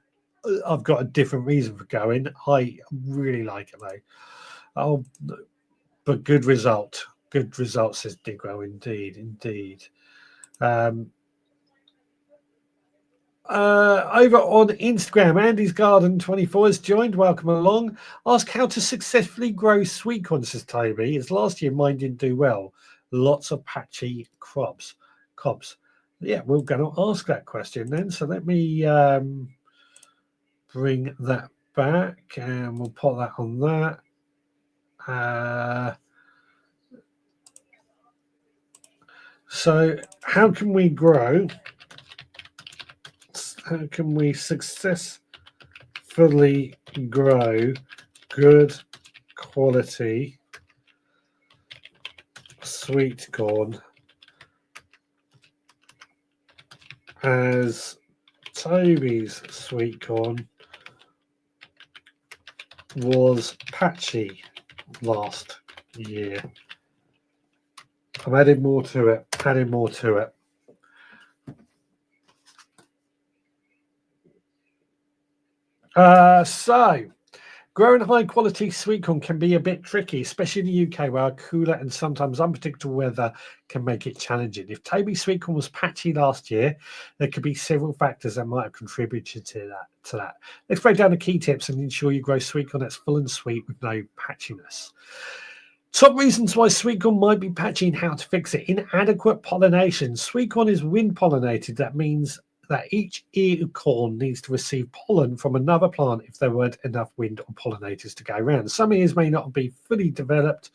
I've got a different reason for going. I really like it though. Oh, but good result. Good result, says Digro. Indeed. Over on Instagram, Andy's Garden 24 has joined. Welcome along. Ask how to successfully grow sweet corn, says Toby. As last year mine didn't do well. Lots of patchy cobs. Yeah, we're going to ask that question then. So let me bring that back and we'll put that on that. So how can we grow? How can we successfully grow good quality sweet corn as Toby's sweet corn was patchy last year? I'm adding more to it. So Growing high quality sweet corn can be a bit tricky, especially in the UK where cooler and sometimes unpredictable weather can make it challenging. If Toby sweet corn was patchy last year, there could be several factors that might have contributed to that. Let's break down the key tips and ensure you grow sweet corn that's full and sweet with no patchiness. Top reasons why sweet corn might be patchy and how to fix it. Inadequate pollination. Sweet corn is wind pollinated. That means that each ear of corn needs to receive pollen from another plant if there weren't enough wind or pollinators to go around. Some ears may not be fully developed.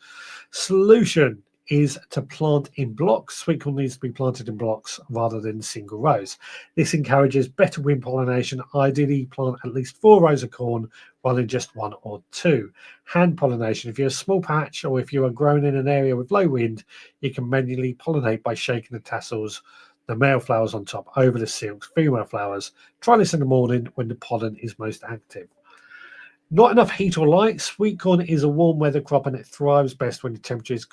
Solution is to plant in blocks. Sweet corn needs to be planted in blocks rather than single rows. This encourages better wind pollination. Ideally, plant at least 4 rows of corn rather than just 1 or 2. Hand pollination. If you're a small patch or if you are grown in an area with low wind, you can manually pollinate by shaking the tassels, the male flowers on top, over the silks, female flowers. Try this in the morning when the pollen is most active. Not enough heat or light. Sweet corn is a warm weather crop and it thrives best when the temperature is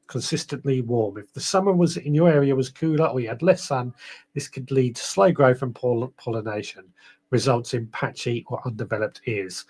consistently warm. If the summer was in your area was cooler or you had less sun, this could lead to slow growth and pollination, results in patchy or undeveloped ears.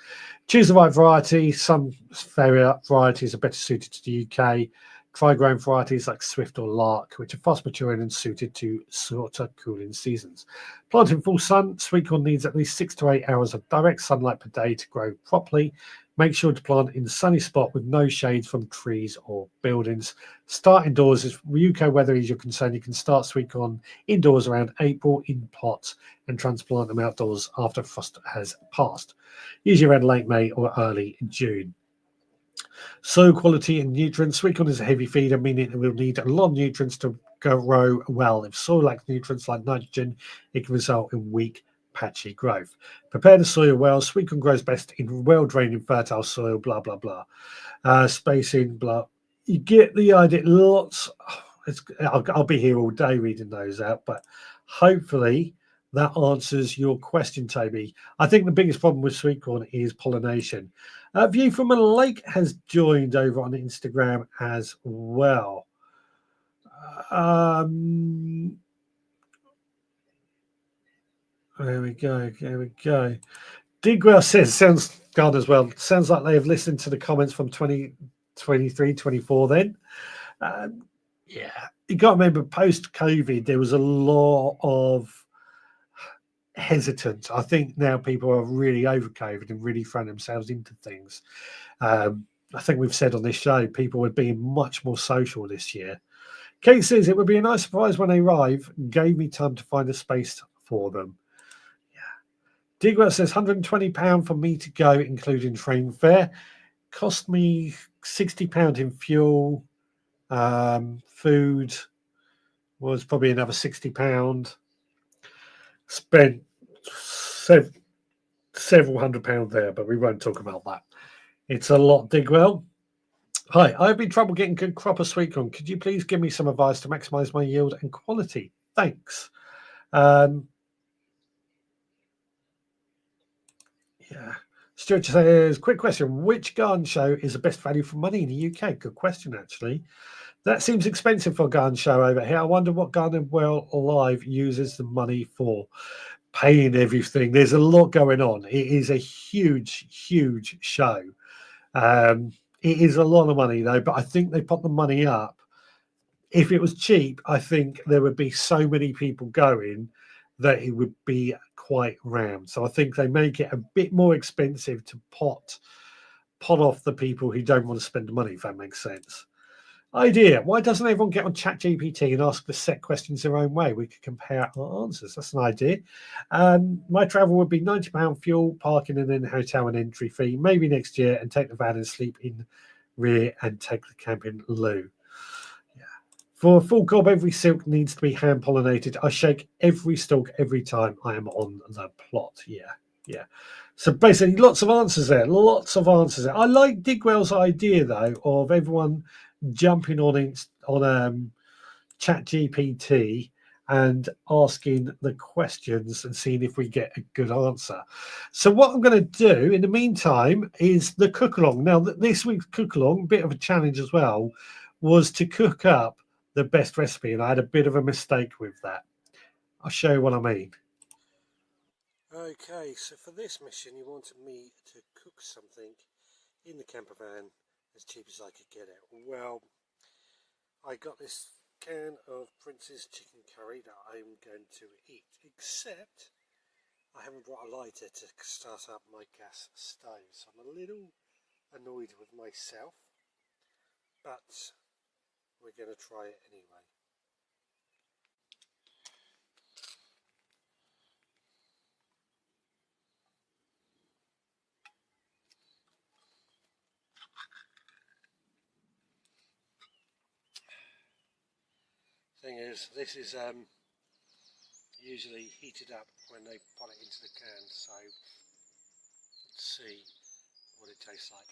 Choose the right variety. Some varieties are better suited to the UK. Try growing varieties like Swift or Lark, which are fast maturing and suited to shorter cooling seasons. Plant in full sun. Sweet corn needs at least 6 to 8 hours of direct sunlight per day to grow properly. Make sure to plant in a sunny spot with no shade from trees or buildings. Start indoors. If UK weather is your concern, you can start sweet corn indoors around April in pots and transplant them outdoors after frost has passed, usually around late May or early June. Soil quality and nutrients. Sweet corn is a heavy feeder, meaning it will need a lot of nutrients to grow well. If soil lacks nutrients like nitrogen, it can result in weak, patchy growth. Prepare the soil well. Sweet corn grows best in well-draining, fertile soil, blah, blah, blah. Spacing, blah. You get the idea. Lots. I'll be here all day reading those out, but hopefully that answers your question, Toby. I think the biggest problem with sweet corn is pollination. View from a Lake has joined over on Instagram as well. There we go. There we go. Digwell says, sounds gone as well. Sounds like they have listened to the comments from 2023, 24 then. Yeah. You got to remember, post-COVID, there was a lot of hesitant. I think now people are really over COVID and really throwing themselves into things. I think we've said on this show, people were being much more social this year. Kate says it would be a nice surprise when they arrive. Gave me time to find a space for them. Yeah. Digwell says £120 for me to go, including train fare. Cost me £60 in fuel. Food was probably another £60. Spent several £100 there, but we won't talk about that. It's a lot, Digwell. Hi, I've been trouble getting good crop of sweet corn. Could you please give me some advice to maximize my yield and quality? Thanks. Yeah. Stuart says, quick question. Which garden show is the best value for money in the UK? Good question, actually. That seems expensive for a garden show over here. I wonder what Garden Well Live uses the money for. Paying everything. There's a lot going on. It is a huge, huge show. It is a lot of money, though, but I think they put the money up. If it was cheap, I think there would be so many people going that it would be quite rammed. So I think they make it a bit more expensive to pot off the people who don't want to spend the money, if that makes sense. Idea. Why doesn't everyone get on ChatGPT and ask the set questions their own way? We could compare our answers. That's an idea. My travel would be £90 fuel, parking, and then hotel and entry fee. Maybe next year, and take the van and sleep in rear and take the camping loo. Yeah. For a full cob, every silk needs to be hand pollinated. I shake every stalk every time I am on the plot. Yeah. So basically, lots of answers there. I like Digwell's idea, though, of everyone jumping on ChatGPT and asking the questions and seeing if we get a good answer. So what I'm going to do in the meantime is the cook along. Now, this week's cook along, a bit of a challenge as well, was to cook up the best recipe, and I had a bit of a mistake with that. I'll show you what I mean. Okay, so for this mission you wanted me to cook something in the camper van as cheap as I could get it. Well, I got this can of Prince's chicken curry that I'm going to eat, except I haven't brought a lighter to start up my gas stove, so I'm a little annoyed with myself, but we're going to try it anyway. Thing is, this is usually heated up when they put it into the can, so let's see what it tastes like.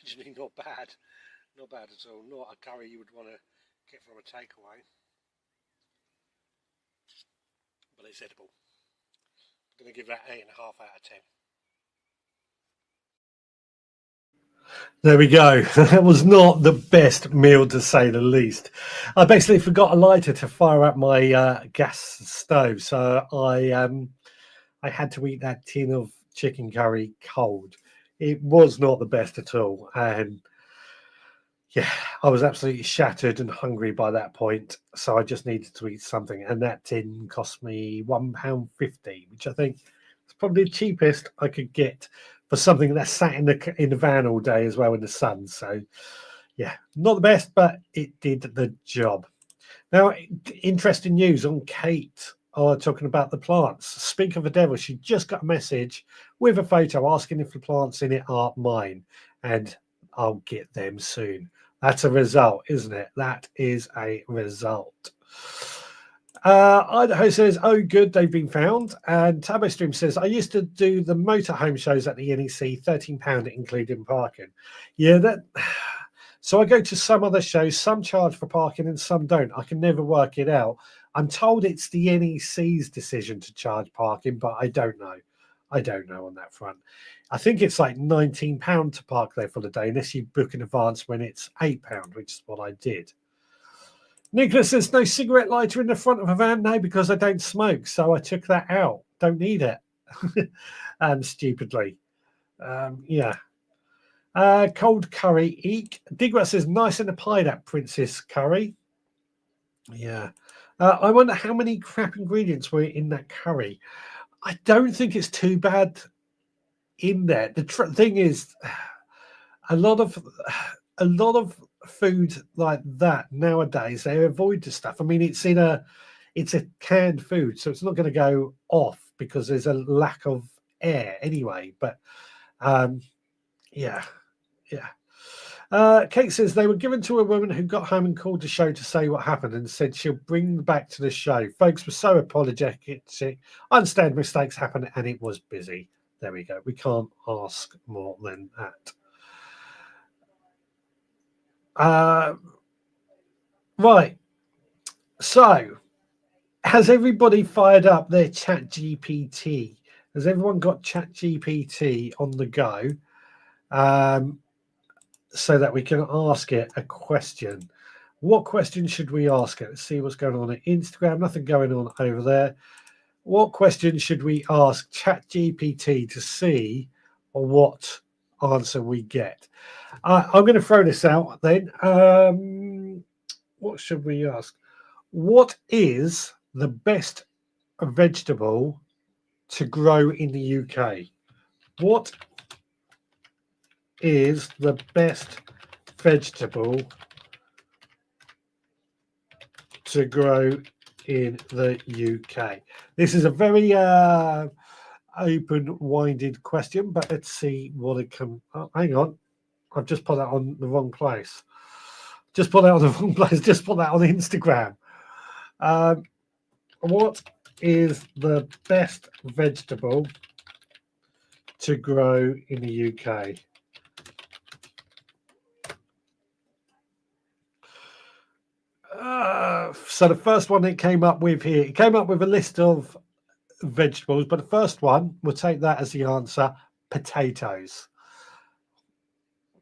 Actually, not bad at all. Not a curry you would want to get from a takeaway, but it's edible. I'm going to give that 8.5 out of 10. There we go. That was not the best meal, to say the least. I basically forgot a lighter to fire up my gas stove, so I had to eat that tin of chicken curry cold. It was not the best at all, and yeah, I was absolutely shattered and hungry by that point. So I just needed to eat something, and that tin cost me £1.50, which I think is probably the cheapest I could get for something that sat in the van all day as well in the sun. So yeah, not the best, but it did the job. Now, interesting news on Kate talking about the plants. Speak of the devil, she just got a message with a photo asking if the plants in it are mine, and I'll get them soon. That's a result, isn't it? That is a result. Idaho says, oh, good, they've been found. And Tabo Stream says, I used to do the motorhome shows at the NEC, £13 including parking. Yeah, that. So I go to some other shows, some charge for parking and some don't. I can never work it out. I'm told it's the NEC's decision to charge parking, but I don't know. I don't know on that front. I think it's like £19 to park there for the day, unless you book in advance when it's £8, which is what I did. Nicholas says, no cigarette lighter in the front of a van? No, because I don't smoke, so I took that out. Don't need it. Stupidly. Yeah. Cold curry, eek. Digrat says, nice in the pie, that Princess curry. Yeah. I wonder how many crap ingredients were in that curry. I don't think it's too bad in there. The thing is, a lot of food like that nowadays, they avoid the stuff. I mean, it's a canned food, so it's not going to go off because there's a lack of air anyway. But yeah. Kate says they were given to a woman who got home and called the show to say what happened and said she'll bring them back to the show. Folks were so apologetic. I understand mistakes happen and it was busy. There we go. We can't ask more than that. Right. So, has everybody fired up their Chat GPT? Has everyone got Chat GPT on the go? So that we can ask it a question. What question should we ask it? Let's see what's going on at Instagram. Nothing going on over there. What question should we ask ChatGPT to see what answer we get? I'm going to throw this out then. What should we ask? What is the best vegetable to grow in the UK? What is the best vegetable to grow in the UK? This is a very open-winded question, but let's see what it can. Oh, hang on, I've just put that on the wrong place. Just put that on the wrong place. Just put that on Instagram. What is the best vegetable to grow in the UK? So the first one it came up with here, it came up with a list of vegetables, but the first one, we'll take that as the answer: potatoes.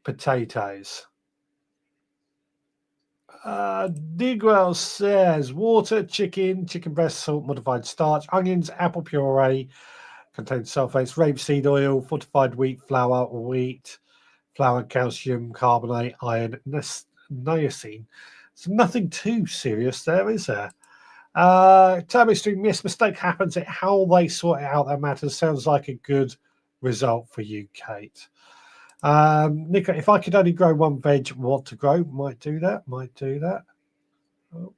Potatoes. Digwell says water, chicken breast, salt, modified starch, onions, apple puree, contains sulfates, rapeseed oil, fortified wheat flour, calcium carbonate, iron, niacin. So nothing too serious there, is there? Turbo Stream, yes, mistake happens. How they sort it out that matters. Sounds like a good result for you, Kate. Nico, if I could only grow one veg, what to grow? Might do that. Oh.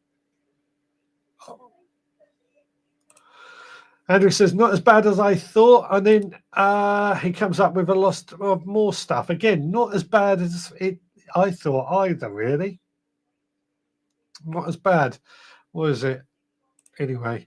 Andrew says, not as bad as I thought. And then he comes up with a lot of more stuff. Again, not as bad as I thought either, really. Not as bad. What is it? Anyway,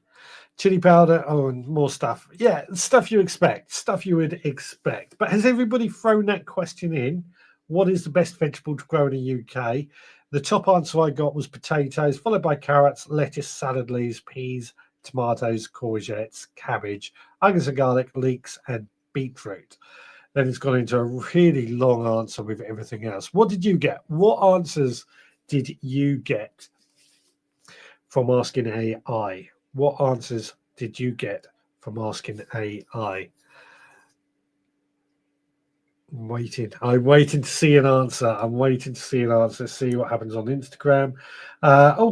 chili powder. Oh, and more stuff. Yeah, stuff you expect. Stuff you would expect. But has everybody thrown that question in? What is the best vegetable to grow in the UK? The top answer I got was potatoes, followed by carrots, lettuce, salad leaves, peas, tomatoes, courgettes, cabbage, onions and garlic, leeks, and beetroot. Then it's gone into a really long answer with everything else. What did you get? What answers did you get from asking AI? What answers did you get from asking AI? I'm waiting to see an answer. See what happens on Instagram.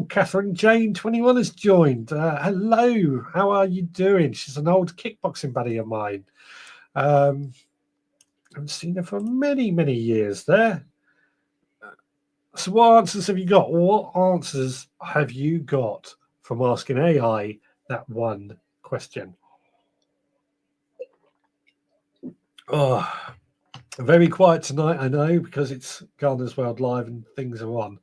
Catherine Jane 21 has joined. Hello, how are you doing? She's an old kickboxing buddy of mine. I've seen her for many, many years there. So what answers have you got? What answers have you got from asking AI that one question? Oh, very quiet tonight, I know, because it's Gardener's World Live and things are on.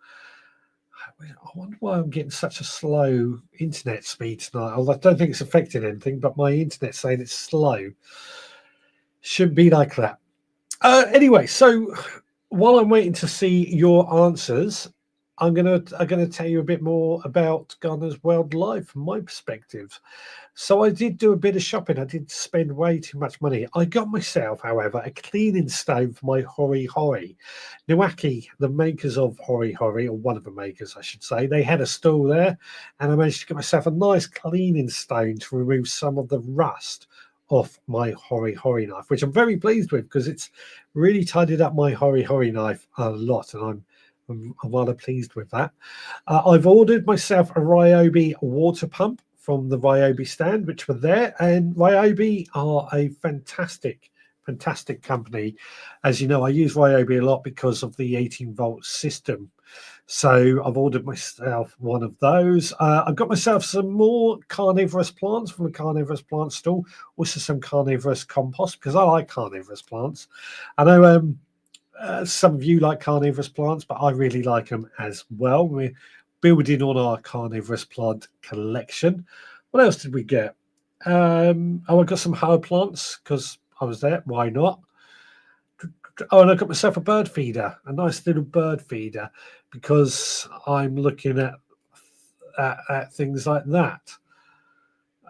I wonder why I'm getting such a slow internet speed tonight. I don't think it's affecting anything, but my internet's saying it's slow. Shouldn't be like that. Anyway, so while I'm waiting to see your answers, I'm gonna tell you a bit more about Gardener's World Live from my perspective. So I did do a bit of shopping. I did spend way too much money. I got myself, however, a cleaning stone for my Hori Hori. whihc, the makers of Hori Hori, or one of the makers, I should say, they had a stall there, and I managed to get myself a nice cleaning stone to remove some of the rust off my Hori Hori knife, which I'm very pleased with because it's really tidied up my Hori Hori knife a lot, and I'm rather pleased with that. I've ordered myself a Ryobi water pump from the Ryobi stand, which were there, and Ryobi are a fantastic company. As you know, I use Ryobi a lot because of the 18-volt system. So I've ordered myself one of those. I've got myself some more carnivorous plants from the carnivorous plant stall, also some carnivorous compost because I like carnivorous plants. I know some of you like carnivorous plants, but I really like them as well. We're building on our carnivorous plant collection. What else did we get? I got some herb plants because I was there. Why not? Oh, and I got myself a bird feeder, a nice little bird feeder, because I'm looking at things like that.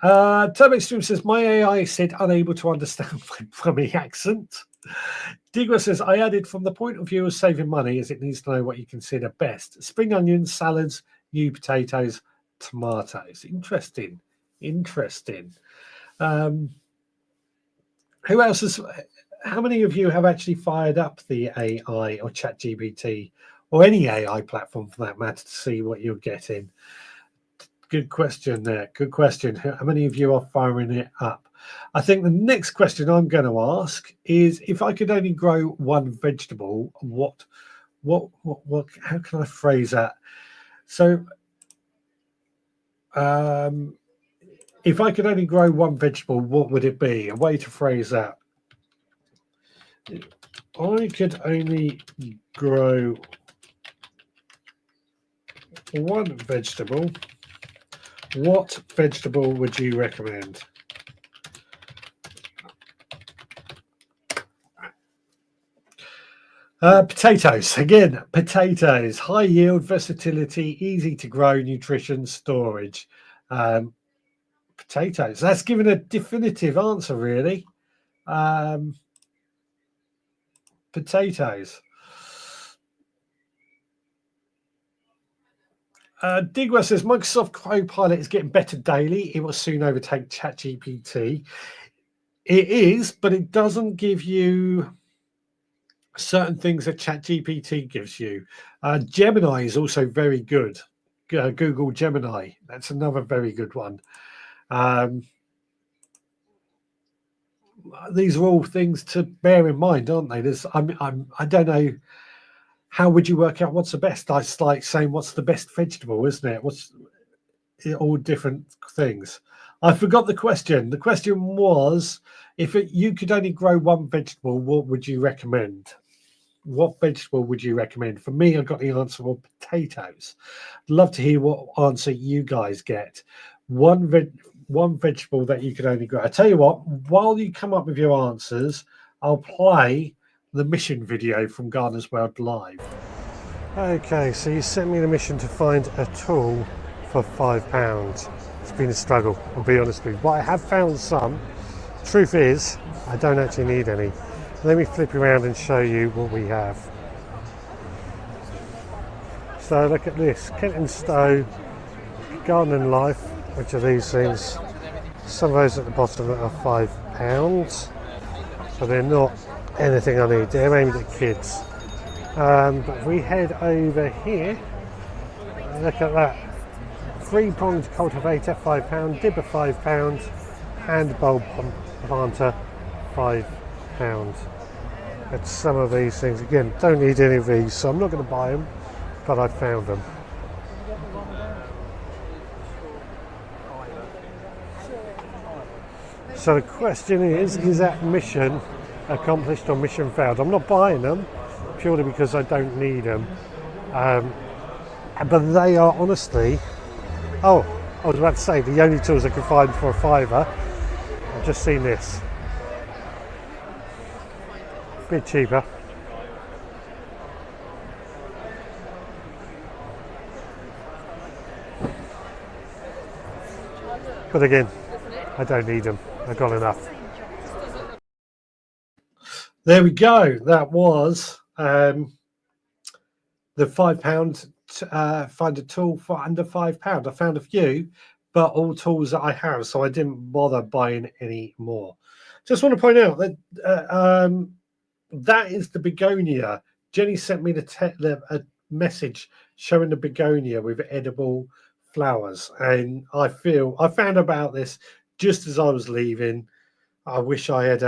Turbo Stream says, my AI said unable to understand my Brummie accent. Digwa says, I added from the point of view of saving money, as it needs to know what you consider best. Spring onions, salads, new potatoes, tomatoes. Interesting. Who else has... How many of you have actually fired up the AI or ChatGPT or any AI platform for that matter to see what you're getting? Good question there. Good question. How many of you are firing it up? I think the next question I'm going to ask is, if I could only grow one vegetable, what how can I phrase that? So, if I could only grow one vegetable, what would it be? A way to phrase that. I could only grow one vegetable. What vegetable would you recommend? Potatoes. Again, potatoes. High yield, versatility, easy to grow, nutrition, storage. Potatoes. That's given a definitive answer, really. Potatoes. Digwa says Microsoft Copilot is getting better daily. It will soon overtake ChatGPT. It is, but it doesn't give you certain things that ChatGPT gives you. Gemini is also very good. Google Gemini, that's another very good one. These are all things to bear in mind, aren't they? I don't know. How would you work out what's the best? It's like saying what's the best vegetable, isn't it? What's all different things. I forgot the question. The question was, if you could only grow one vegetable, what would you recommend? What vegetable would you recommend? For me, I got the answer of potatoes. I'd love to hear what answer you guys get. One vegetable that you could only grow. I tell you what, while you come up with your answers, I'll play the mission video from Gardener's World Live. Okay, so you sent me the mission to find a tool for £5. It's been a struggle, I'll be honest with you. But I have found some. Truth is, I don't actually need any. Let me flip around and show you what we have. So look at this, Kent and Stowe, Garden and Life, which are these things. Some of those at the bottom are £5, so they're not anything I need. They're aimed at kids. But if we head over here, look at that. 3-pronged cultivator, £5, dibber £5, hand bulb planter £5. That's some of these things. Again, don't need any of these, so I'm not going to buy them, but I found them. So the question is that mission accomplished or mission failed? I'm not buying them purely because I don't need them, but they are honestly, I was about to say the only tools I could find for £5. I've just seen this, a bit cheaper. But again, I don't need them. I've got enough. There we go. That was the £5 find a tool for under £5. I found a few, but all tools that I have, so I didn't bother buying any more. Just want to point out that that is the begonia. Jenny sent me a message showing the begonia with edible flowers, and I found about this just as I was leaving. I wish I had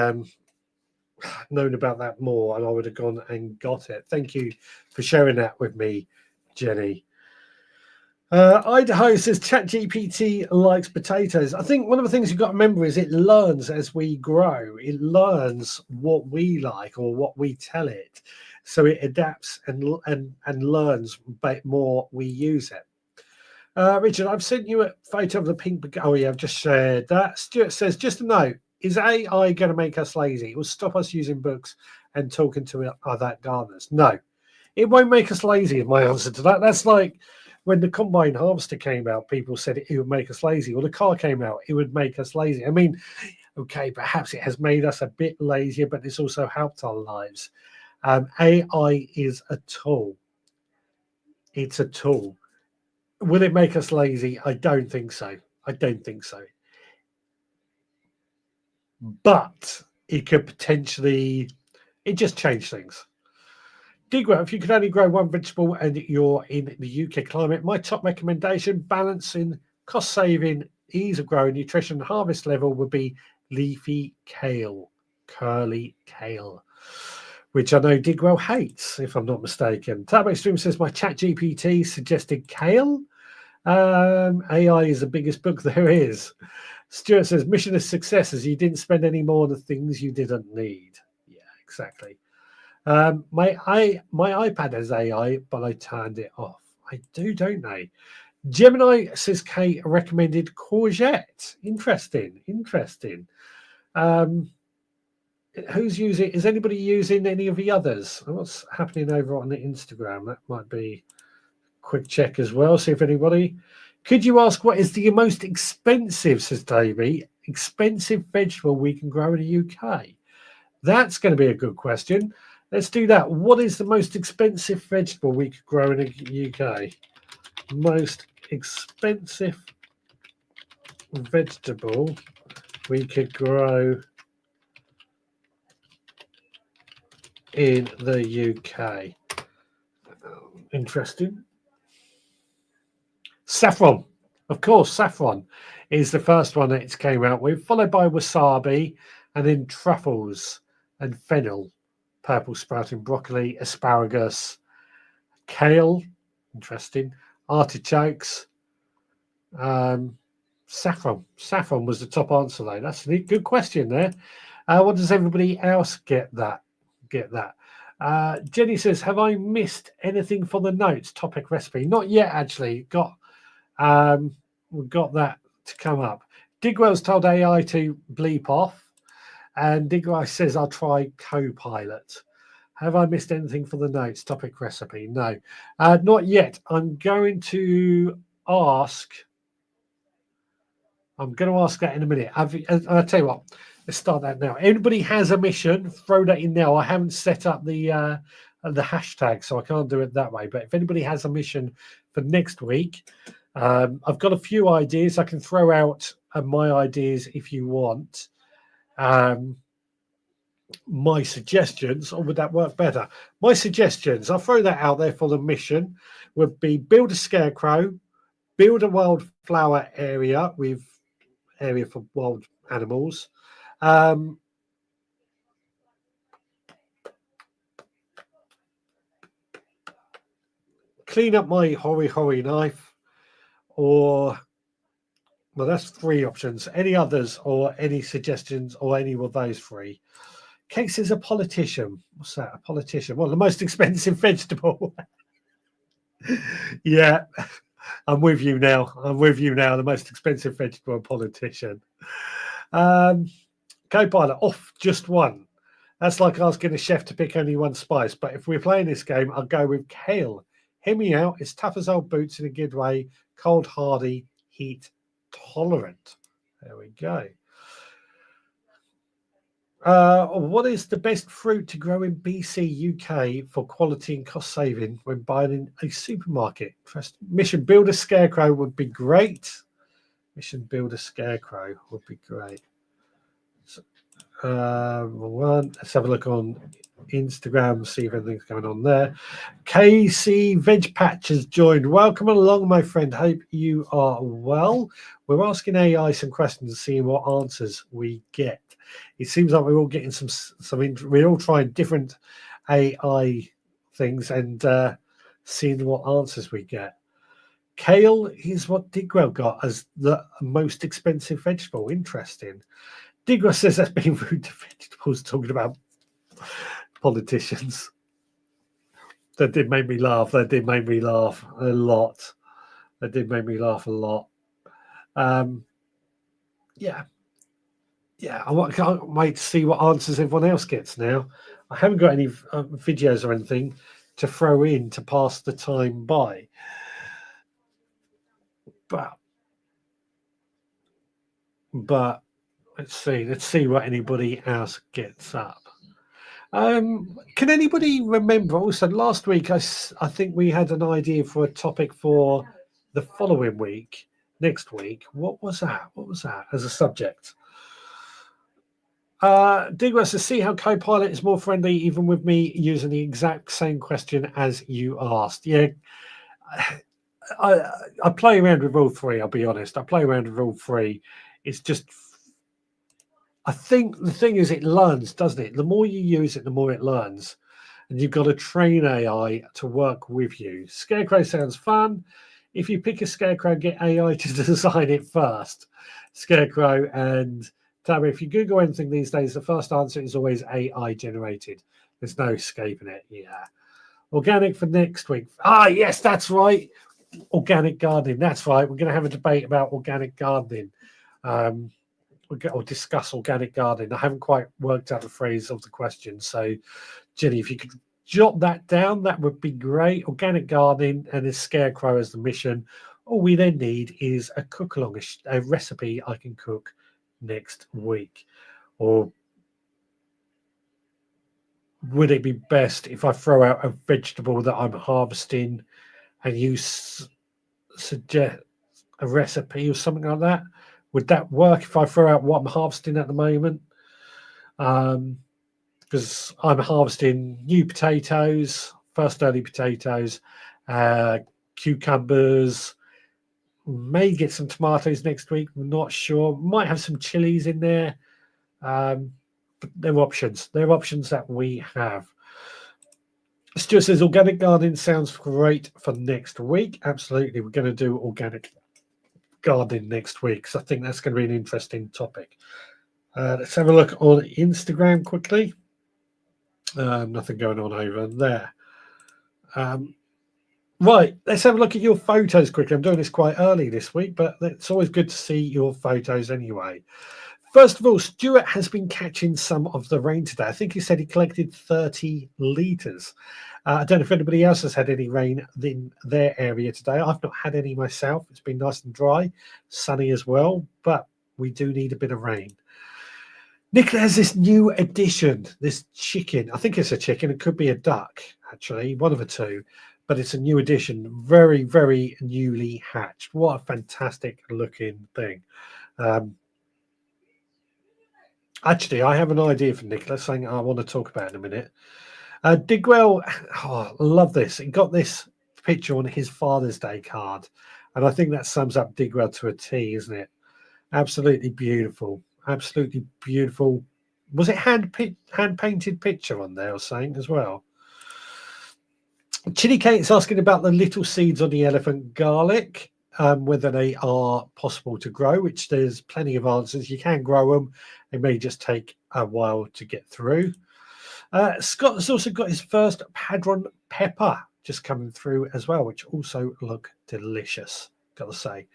known about that more, and I would have gone and got it. Thank you for sharing that with me, Jenny. Idaho says ChatGPT likes potatoes. I think one of the things you've got to remember is it learns as we grow. It learns what we like or what we tell it, so it adapts and learns more we use it. Richard, I've sent you a photo of the pink. Oh yeah, I've just shared that. Stuart says, just a note, is AI going to make us lazy? It will stop us using books and talking to other gardeners. No, it won't make us lazy is my answer to that. That's like when the combine harvester came out, people said it would make us lazy. Or the car came out, it would make us lazy. I mean, okay, perhaps it has made us a bit lazier, but it's also helped our lives. AI is a tool. It's a tool. Will it make us lazy? I don't think so. I don't think so. But it could potentially, it just change things. Digwa, if you could only grow one vegetable and you're in the UK climate, my top recommendation, balancing, cost saving, ease of growing, nutrition, harvest level would be leafy kale, curly kale, which I know Digwell hates, if I'm not mistaken. Turbo Stream says my ChatGPT suggested kale. AI is the biggest book there is. Stuart says mission of success is you didn't spend any more on the things you didn't need. Yeah, exactly. My iPad has AI, but I turned it off. I do, don't I? Gemini says Kate recommended courgette. Interesting. Who's using? Is anybody using any of the others? What's happening over on the Instagram? That might be a quick check as well. See if anybody. Could you ask what is the most expensive, says Davey, expensive vegetable we can grow in the UK? That's going to be a good question. Let's do that. What is the most expensive vegetable we could grow in the UK? most expensive vegetable we could grow in the UK. Interesting. Saffron. Of course, saffron is the first one that it came out with, followed by wasabi, and then truffles and fennel, purple sprouting broccoli, asparagus, kale, interesting, artichokes, saffron. Saffron was the top answer though. That's a good question there. What does everybody else get that? Jenny says, have I missed anything for the notes? Topic recipe. Not yet, actually. We've got that to come up. Digwell's told AI to bleep off, and Digwell says, I'll try Copilot. Have I missed anything for the notes? Topic recipe. No, not yet. I'm going to ask that in a minute. I'll tell you what, let's start that now. Anybody has a mission, throw that in now. I haven't set up the hashtag, so I can't do it that way. But if anybody has a mission for next week, I've got a few ideas. I can throw out my ideas if you want. My suggestions, or would that work better? My suggestions, I'll throw that out there for the mission, would be build a scarecrow, build a wildflower area for wild animals. Clean up my hori knife, or well, that's 3 options. Any others or any suggestions or any of those 3? Cakes is a politician. What's that? A politician? Well, the most expensive vegetable. Yeah, I'm with you now. The most expensive vegetable, politician. Copilot off just one. That's like asking a chef to pick only one spice. But if we're playing this game, I'll go with kale. Hear me out. It's tough as old boots in a good way. Cold, hardy, heat tolerant. There we go. What is the best fruit to grow in BC, UK for quality and cost saving when buying in a supermarket? Mission build a scarecrow would be great. Mission build a scarecrow would be great. So, let's have a look on Instagram, see if anything's going on there. KC Veg Patch has joined. Welcome along, my friend. Hope you are well. We're asking AI some questions and seeing what answers we get. It seems like we're all getting some. We're all trying different AI things and seeing what answers we get. Kale is what Digwell got as the most expensive vegetable. Interesting. Digwell says that's being rude to vegetables, talking about politicians. That did make me laugh. That did make me laugh a lot. Yeah, I can't wait to see what answers everyone else gets now. I haven't got any videos or anything to throw in to pass the time by. But let's see what anybody else gets up. Can anybody remember? Also, last week I think we had an idea for a topic for the following week, next week. What was that? As a subject? Dig wants to see how Copilot is more friendly, even with me using the exact same question as you asked. Yeah, I play around with all 3. I'll be honest. I play around with all 3. It's just, I think the thing is, it learns, doesn't it? The more you use it, the more it learns, and you've got to train AI to work with you. Scarecrow sounds fun. If you pick a scarecrow, get AI to design it first. Scarecrow and Tabby, if you Google anything these days, the first answer is always AI generated. There's no escaping it. Yeah. Organic for next week. Yes, that's right. Organic gardening. That's right. We're going to have a debate about organic gardening. Or discuss organic gardening. I haven't quite worked out the phrase of the question. So, Jenny, if you could jot that down, that would be great. Organic gardening and a scarecrow as the mission. All we then need is a cook along, a recipe I can cook next week. Or would it be best if I throw out a vegetable that I'm harvesting and use suggest a recipe or something like that. Would that work if I throw out what I'm harvesting at the moment? Because I'm harvesting new potatoes, first early potatoes, cucumbers, may get some tomatoes next week. I'm not sure. Might have some chilies in there. But they're options. They're options that we have. Stuart says organic gardening sounds great for next week. Absolutely. We're going to do organic gardening next week. So I think that's going to be an interesting topic. Let's have a look on Instagram quickly. Nothing going on over there. Right, let's have a look at your photos quickly. I'm doing this quite early this week, but it's always good to see your photos anyway. First of all, Stuart has been catching some of the rain today. I think he said he collected 30 litres. I don't know if anybody else has had any rain in their area today. I've not had any myself. It's been nice and dry, sunny as well, but we do need a bit of rain. Nicola has this new addition, this chicken. I think it's a chicken. It could be a duck, actually, one of the two. But it's a new addition, very, very newly hatched. What a fantastic looking thing. Actually, I have an idea for Nicola, something I want to talk about in a minute. Digwell, I love this. He got this picture on his Father's Day card. And I think that sums up Digwell to a T, isn't it? Absolutely beautiful. Absolutely beautiful. Was it hand-painted picture on there or something as well? Chili Kate's asking about the little seeds on the elephant garlic, whether they are possible to grow, which there's plenty of answers. You can grow them. They may just take a while to get through. Scott has also got his first padron pepper just coming through as well, which also look delicious, got to say.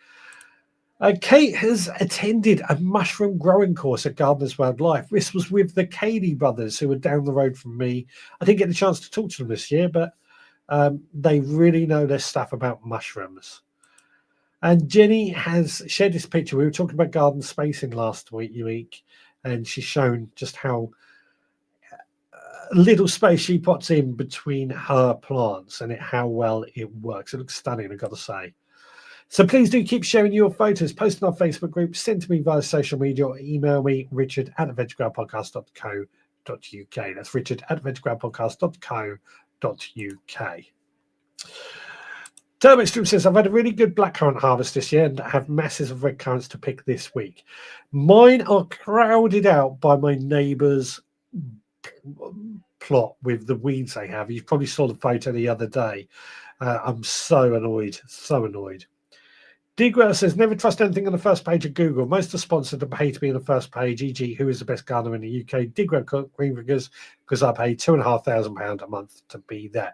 Kate has attended a mushroom growing course at Gardeners World Life. This was with the Cady brothers, who were down the road from me. I didn't get the chance to talk to them this year, but they really know their stuff about mushrooms. And Jenny has shared this picture. We were talking about garden spacing last week, and she's shown just how little space she puts in between her plants and how well it works. It looks stunning, I've got to say. So please do keep sharing your photos, post on our Facebook group, send to me via social media, or email me, richard@veggroundpodcast.co.uk. That's richard@veggroundpodcast.co.uk. Turbo Stream says, I've had a really good blackcurrant harvest this year and have masses of red currants to pick this week. Mine are crowded out by my neighbour's plot with the weeds they have. You probably saw the photo the other day. I'm so annoyed, so annoyed. Digwell says, never trust anything on the first page of Google. Most of the sponsors pay to be on the first page, e.g. who is the best gardener in the UK. Digwell Green Fingers, because I pay £2,500 a month to be there.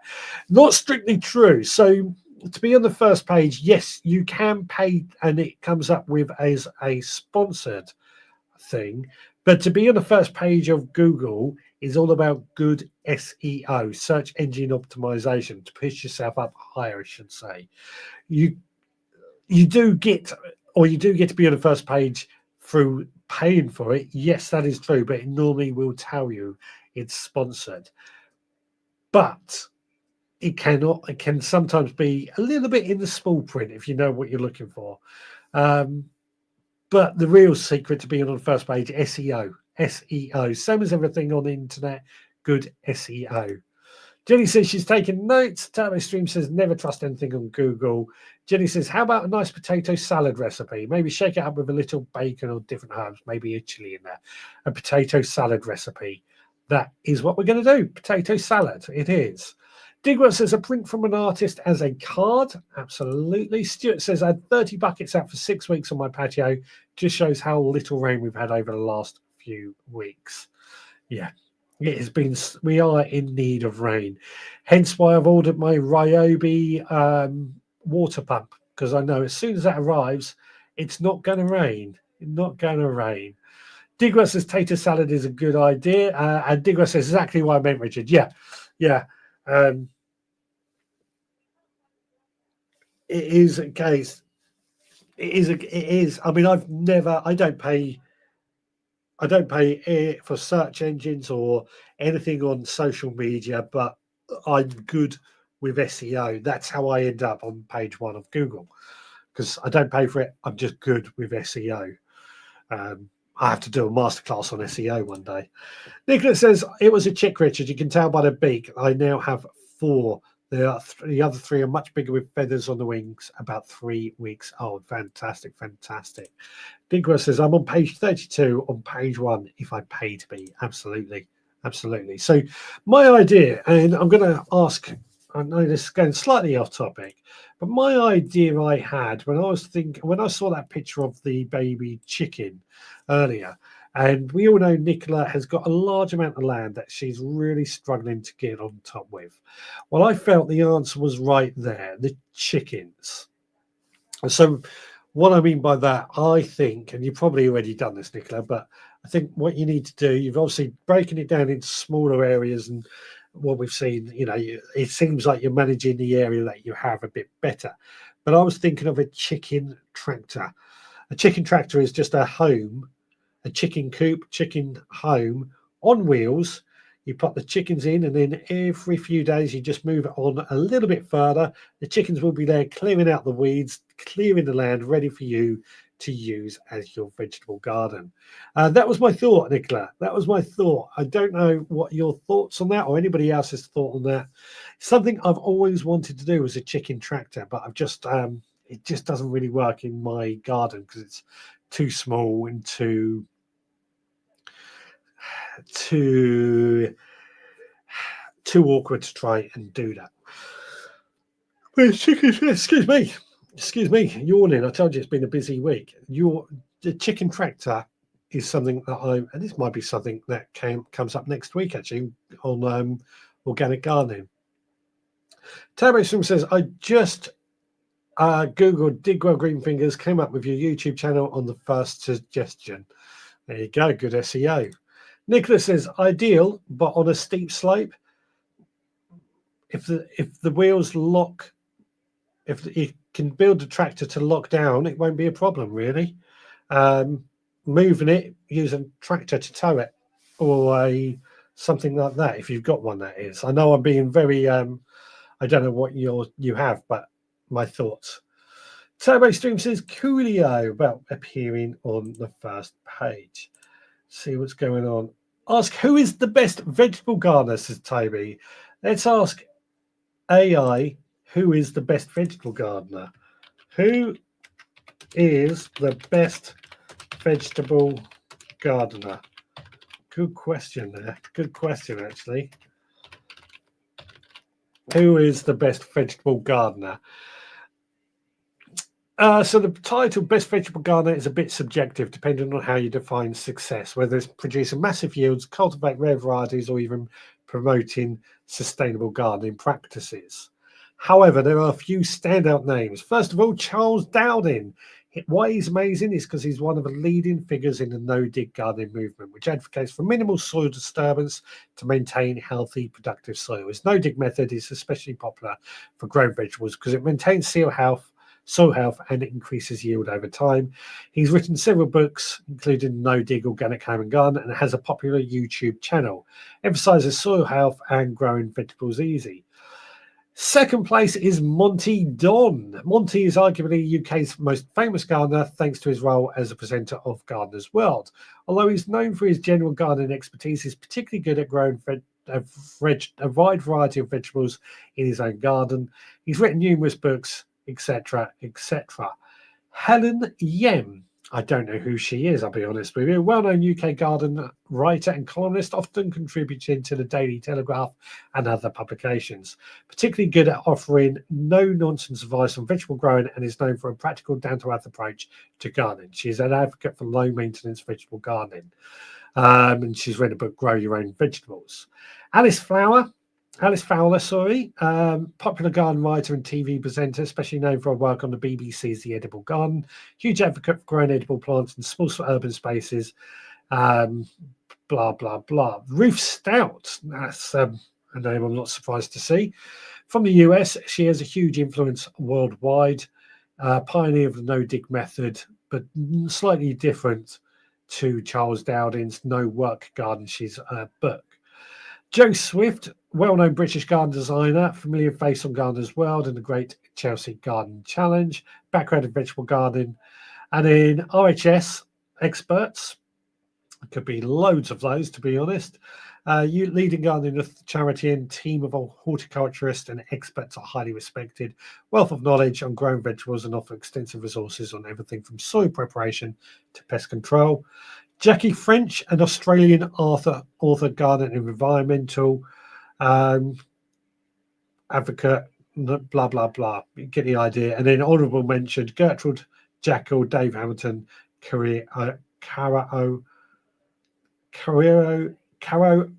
Not strictly true. So to be on the first page, yes, you can pay, and it comes up with as a sponsored thing. But to be on the first page of Google is all about good SEO, search engine optimization, to push yourself up higher, I should say. You do get to be on the first page through paying for it. Yes, that is true, but it normally will tell you it's sponsored. But it can sometimes be a little bit in the small print if you know what you're looking for. But the real secret to being on the first page, SEO. Same as everything on the internet, good SEO. Jenny says she's taking notes. Turbo Stream says never trust anything on Google. Jenny says, how about a nice potato salad recipe? Maybe shake it up with a little bacon or different herbs, maybe a chili in there. A potato salad recipe. That is what we're going to do. Potato salad, it is. Digwell says a print from an artist as a card. Absolutely. Stuart says I had 30 buckets out for 6 weeks on my patio. Just shows how little rain we've had over the last few weeks. Yeah. It has been. We are in need of rain, hence why I've ordered my Ryobi water pump, because I know as soon as that arrives, it's not going to rain. Not going to rain. Digwell says tater salad is a good idea, and Digwell says exactly what I meant, Richard. Yeah. It is a case. It is. I mean, I don't pay for search engines or anything on social media, but I'm good with SEO. That's how I end up on page 1 of Google, because I don't pay for it. I'm just good with SEO. I have to do a masterclass on SEO one day. Nicholas says, it was a chick, Richard. You can tell by the beak. I now have 4. The other 3 are much bigger with feathers on the wings, about 3 weeks old. Fantastic, fantastic. Nicholas says, I'm on page 32 on page 1 if I pay to be. Absolutely, absolutely. So my idea, and I'm going to ask, I know this is going slightly off topic, but my idea I had when I saw that picture of the baby chicken earlier, and we all know Nicola has got a large amount of land that she's really struggling to get on top with. Well, I felt the answer was right there, the chickens. So what I mean by that, I think, and you've probably already done this, Nicola, but I think what you need to do, you've obviously broken it down into smaller areas, and what we've seen, it seems like you're managing the area that you have a bit better. But I was thinking of a chicken tractor. A chicken tractor is just a home, a chicken coop, chicken home on wheels. You put the chickens in, and then every few days you just move it on a little bit further. The chickens will be there clearing out the weeds, clearing the land, ready for you to use as your vegetable garden. That was my thought, Nicola. That was my thought. I don't know what your thoughts on that or anybody else's thought on that. Something I've always wanted to do was a chicken tractor, but I've just it just doesn't really work in my garden because it's too small and too awkward to try and do that. Excuse me, yawning. I told you it's been a busy week. The chicken tractor is something that and this might be something that comes up next week actually on organic gardening. Turbo Swim says, I just Googled Dig Well Green Fingers, came up with your YouTube channel on the first suggestion. There you go, good SEO. Nicholas says, ideal, but on a steep slope. If the wheels lock, if you can build the tractor to lock down, it won't be a problem really. Moving it, use a tractor to tow it, or something like that. If you've got one, that is. I know I'm being very. I don't know what you have, but my thoughts. Turbo Stream says Coolio about appearing on the first page. See what's going on. Ask who is the best vegetable gardener, says Toby. Let's ask AI who is the best vegetable gardener. Who is the best vegetable gardener? Good question there. Good question, actually. Who is the best vegetable gardener? So the title Best Vegetable Gardener is a bit subjective depending on how you define success, whether it's producing massive yields, cultivate rare varieties, or even promoting sustainable gardening practices. However, there are a few standout names. First of all, Charles Dowding. Why he's amazing is because he's one of the leading figures in the no-dig gardening movement, which advocates for minimal soil disturbance to maintain healthy, productive soil. His no-dig method is especially popular for growing vegetables because it maintains soil health, and it increases yield over time. He's written several books, including No Dig Organic Home and Garden, and has a popular YouTube channel. Emphasizes soil health and growing vegetables easy. Second place is Monty Don. Monty is arguably UK's most famous gardener thanks to his role as a presenter of Gardener's World. Although he's known for his general gardening expertise, he's particularly good at growing a wide variety of vegetables in his own garden. He's written numerous books, etc., etc. Helen Yem. I don't know who she is, I'll be honest with you. Well-known UK garden writer and columnist, often contributing to the Daily Telegraph and other publications. Particularly good at offering no-nonsense advice on vegetable growing and is known for a practical, down-to-earth approach to gardening. She's an advocate for low-maintenance vegetable gardening. And she's read a book, Grow Your Own Vegetables. Alice Fowler, popular garden writer and TV presenter, especially known for her work on the BBC's The Edible Garden. Huge advocate for growing edible plants in small urban spaces. Blah, blah, blah. Ruth Stout, that's a name I'm not surprised to see. From the US, she has a huge influence worldwide. Pioneer of the no-dig method, but slightly different to Charles Dowding's No Work Garden. She's a book. Joe Swift, well-known British garden designer, familiar face on Gardener's World and the Great Chelsea Garden Challenge, background in vegetable gardening, and in RHS experts. Could be loads of those, to be honest. You leading gardening charity and team of horticulturists and experts are highly respected. Wealth of knowledge on growing vegetables and offer extensive resources on everything from soil preparation to pest control. Jackie French, an Australian author garden and environmental advocate, blah, blah, blah. You get the idea. And then honourable mention, Gertrude Jackal, Dave Hamilton, Caro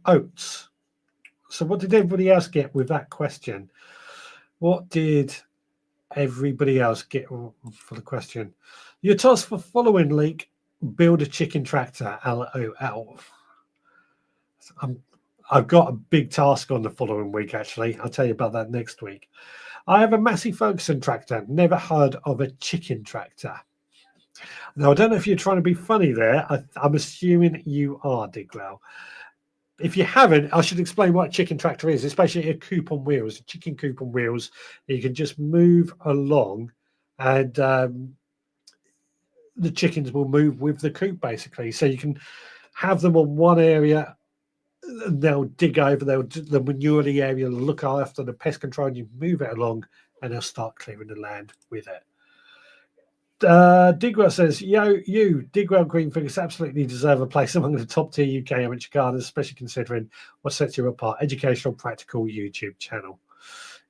Oates. So what did everybody else get with that question? What did everybody else get for the question? Your task for following leak, build a chicken tractor, LOL. I've got a big task on the following week, actually. I'll tell you about that next week. I have a Massey Ferguson tractor. Never heard of a chicken tractor. Now, I don't know if you're trying to be funny there. I'm assuming you are, Digwell. If you haven't, I should explain what a chicken tractor is, especially a coupe on wheels, a chicken coupe on wheels. You can just move along and the chickens will move with the coupe, basically. So you can have them on one area, and they'll dig over, the manure area, look after the pest control, and you move it along, and they'll start clearing the land with it. Digwell says, Digwell Greenfingers absolutely deserve a place among the top tier UK amateur gardeners, especially considering what sets you apart. Educational, practical YouTube channel.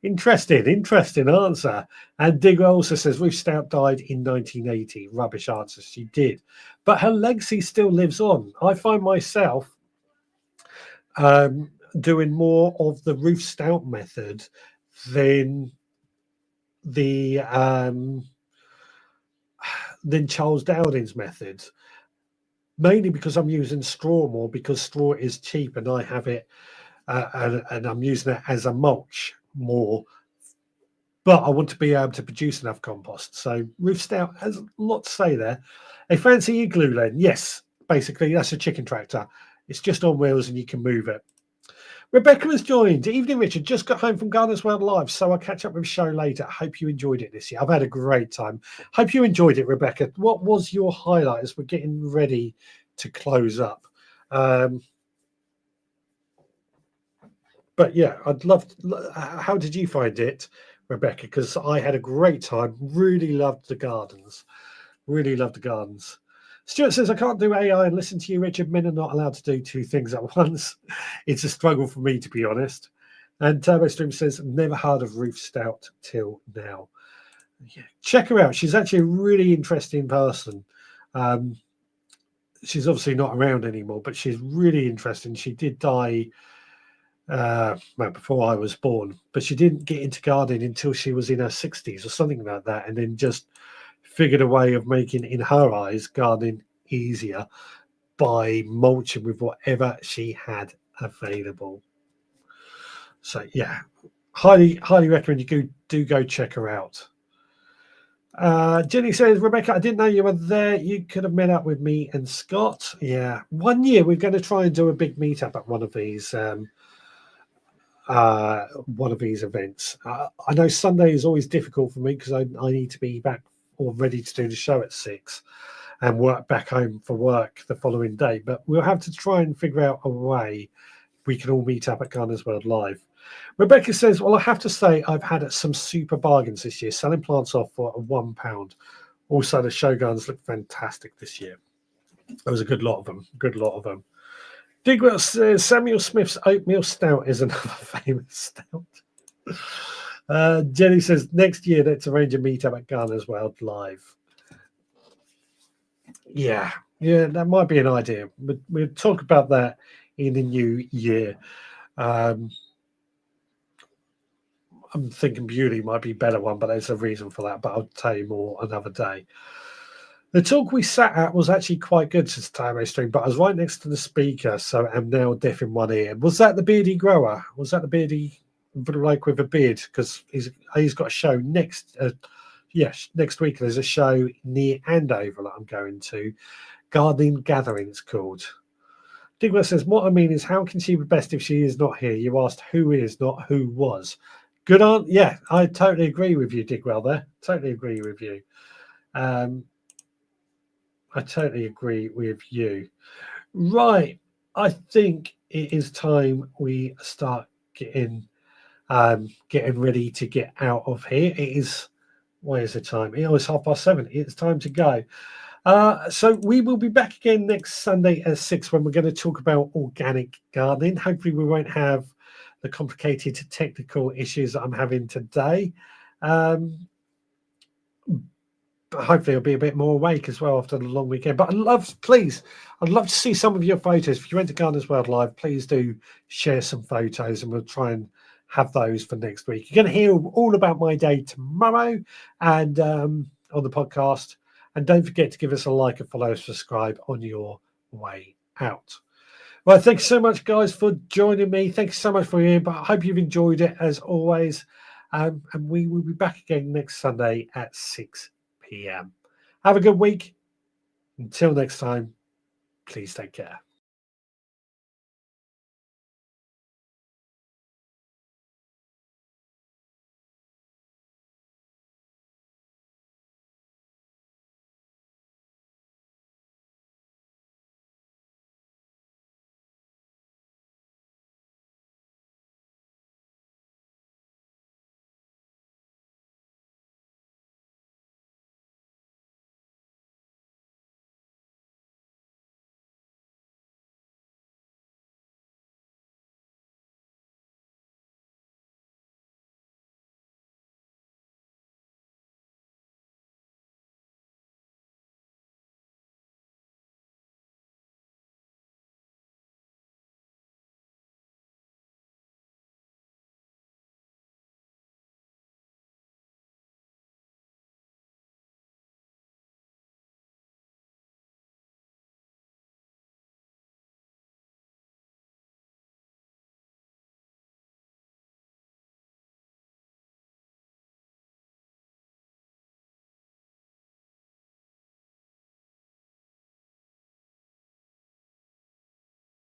Interesting answer. And Digwell also says Ruth Stout died in 1980. Rubbish answer. She did. But her legacy still lives on. I find myself doing more of the Ruth Stout method than Charles Dowding's method, mainly because I'm using straw more, because straw is cheap and I have it and I'm using it as a mulch more, but I want to be able to produce enough compost. So Ruth Stout has a lot to say there. A fancy igloo then? Yes, basically that's a chicken tractor. It's just on wheels and you can move it. Rebecca has joined. Evening, Richard. Just got home from Gardener's World Live, so I'll catch up with the show later. Hope you enjoyed it this year. I've had a great time. Hope you enjoyed it, Rebecca. What was your highlight as we're getting ready to close up? But yeah, I'd love. How did you find it, Rebecca? Because I had a great time. Really loved the gardens. Really loved the gardens. Stuart says, I can't do AI and listen to you, Richard. Men are not allowed to do two things at once. It's a struggle for me, to be honest. And TurboStream says, never heard of Ruth Stout till now. Yeah, check her out. She's actually a really interesting person. She's obviously not around anymore, but she's really interesting. She did die before I was born, but she didn't get into gardening until she was in her 60s or something like that, and then just figured a way of making, in her eyes, gardening easier by mulching with whatever she had available. So yeah, highly recommend you do go check her out. Jenny says, Rebecca, I didn't know you were there. You could have met up with me and Scott. Yeah, one year we're going to try and do a big meetup at one of these events. I know Sunday is always difficult for me because I need to be back or ready to do the show at 6 and work back home for work the following day. But we'll have to try and figure out a way we can all meet up at Gardener's World Live. Rebecca says, well, I have to say I've had some super bargains this year, selling plants off for £1. Also, the show gardens look fantastic this year. There was a good lot of them. Digwell says, Samuel Smith's oatmeal stout is another famous stout. Jenny says, next year, let's arrange a meetup at Gardener's World Live. Yeah, that might be an idea. But we'll talk about that in the new year. I'm thinking beauty might be a better one, but there's a reason for that. But I'll tell you more another day. The talk we sat at was actually quite good since Time Stream, but I was right next to the speaker, so I'm now deaf in one ear. Was that the beardy grower? Was that the beardy bloke with a beard? Because he's got a show next week. There's a show near Andover that I'm going to. Gardening Gathering, it's called. Digwell says, what I mean is, how can she be best if she is not here? You asked who is, not who was. Good answer. Yeah, I totally agree with you, Digwell, there. Totally agree with you. I totally agree with you. Right. I think it is time we start getting ready to get out of here. It is, where is the time? It was 7:30. It's time to go. So we will be back again next Sunday at 6 when we're going to talk about organic gardening. Hopefully we won't have the complicated technical issues that I'm having today. But hopefully I'll be a bit more awake as well after the long weekend. But I'd love to see some of your photos. If you went to Gardeners World Live, please do share some photos and we'll try and have those for next week. You're going to hear all about my day tomorrow and on the podcast. And don't forget to give us a like, a follow, subscribe on your way out. Well, thanks so much, guys, for joining me. Thanks so much for being here. But I hope you've enjoyed it as always. And we will be back again next Sunday at 6 p.m. Have a good week. Until next time, please take care.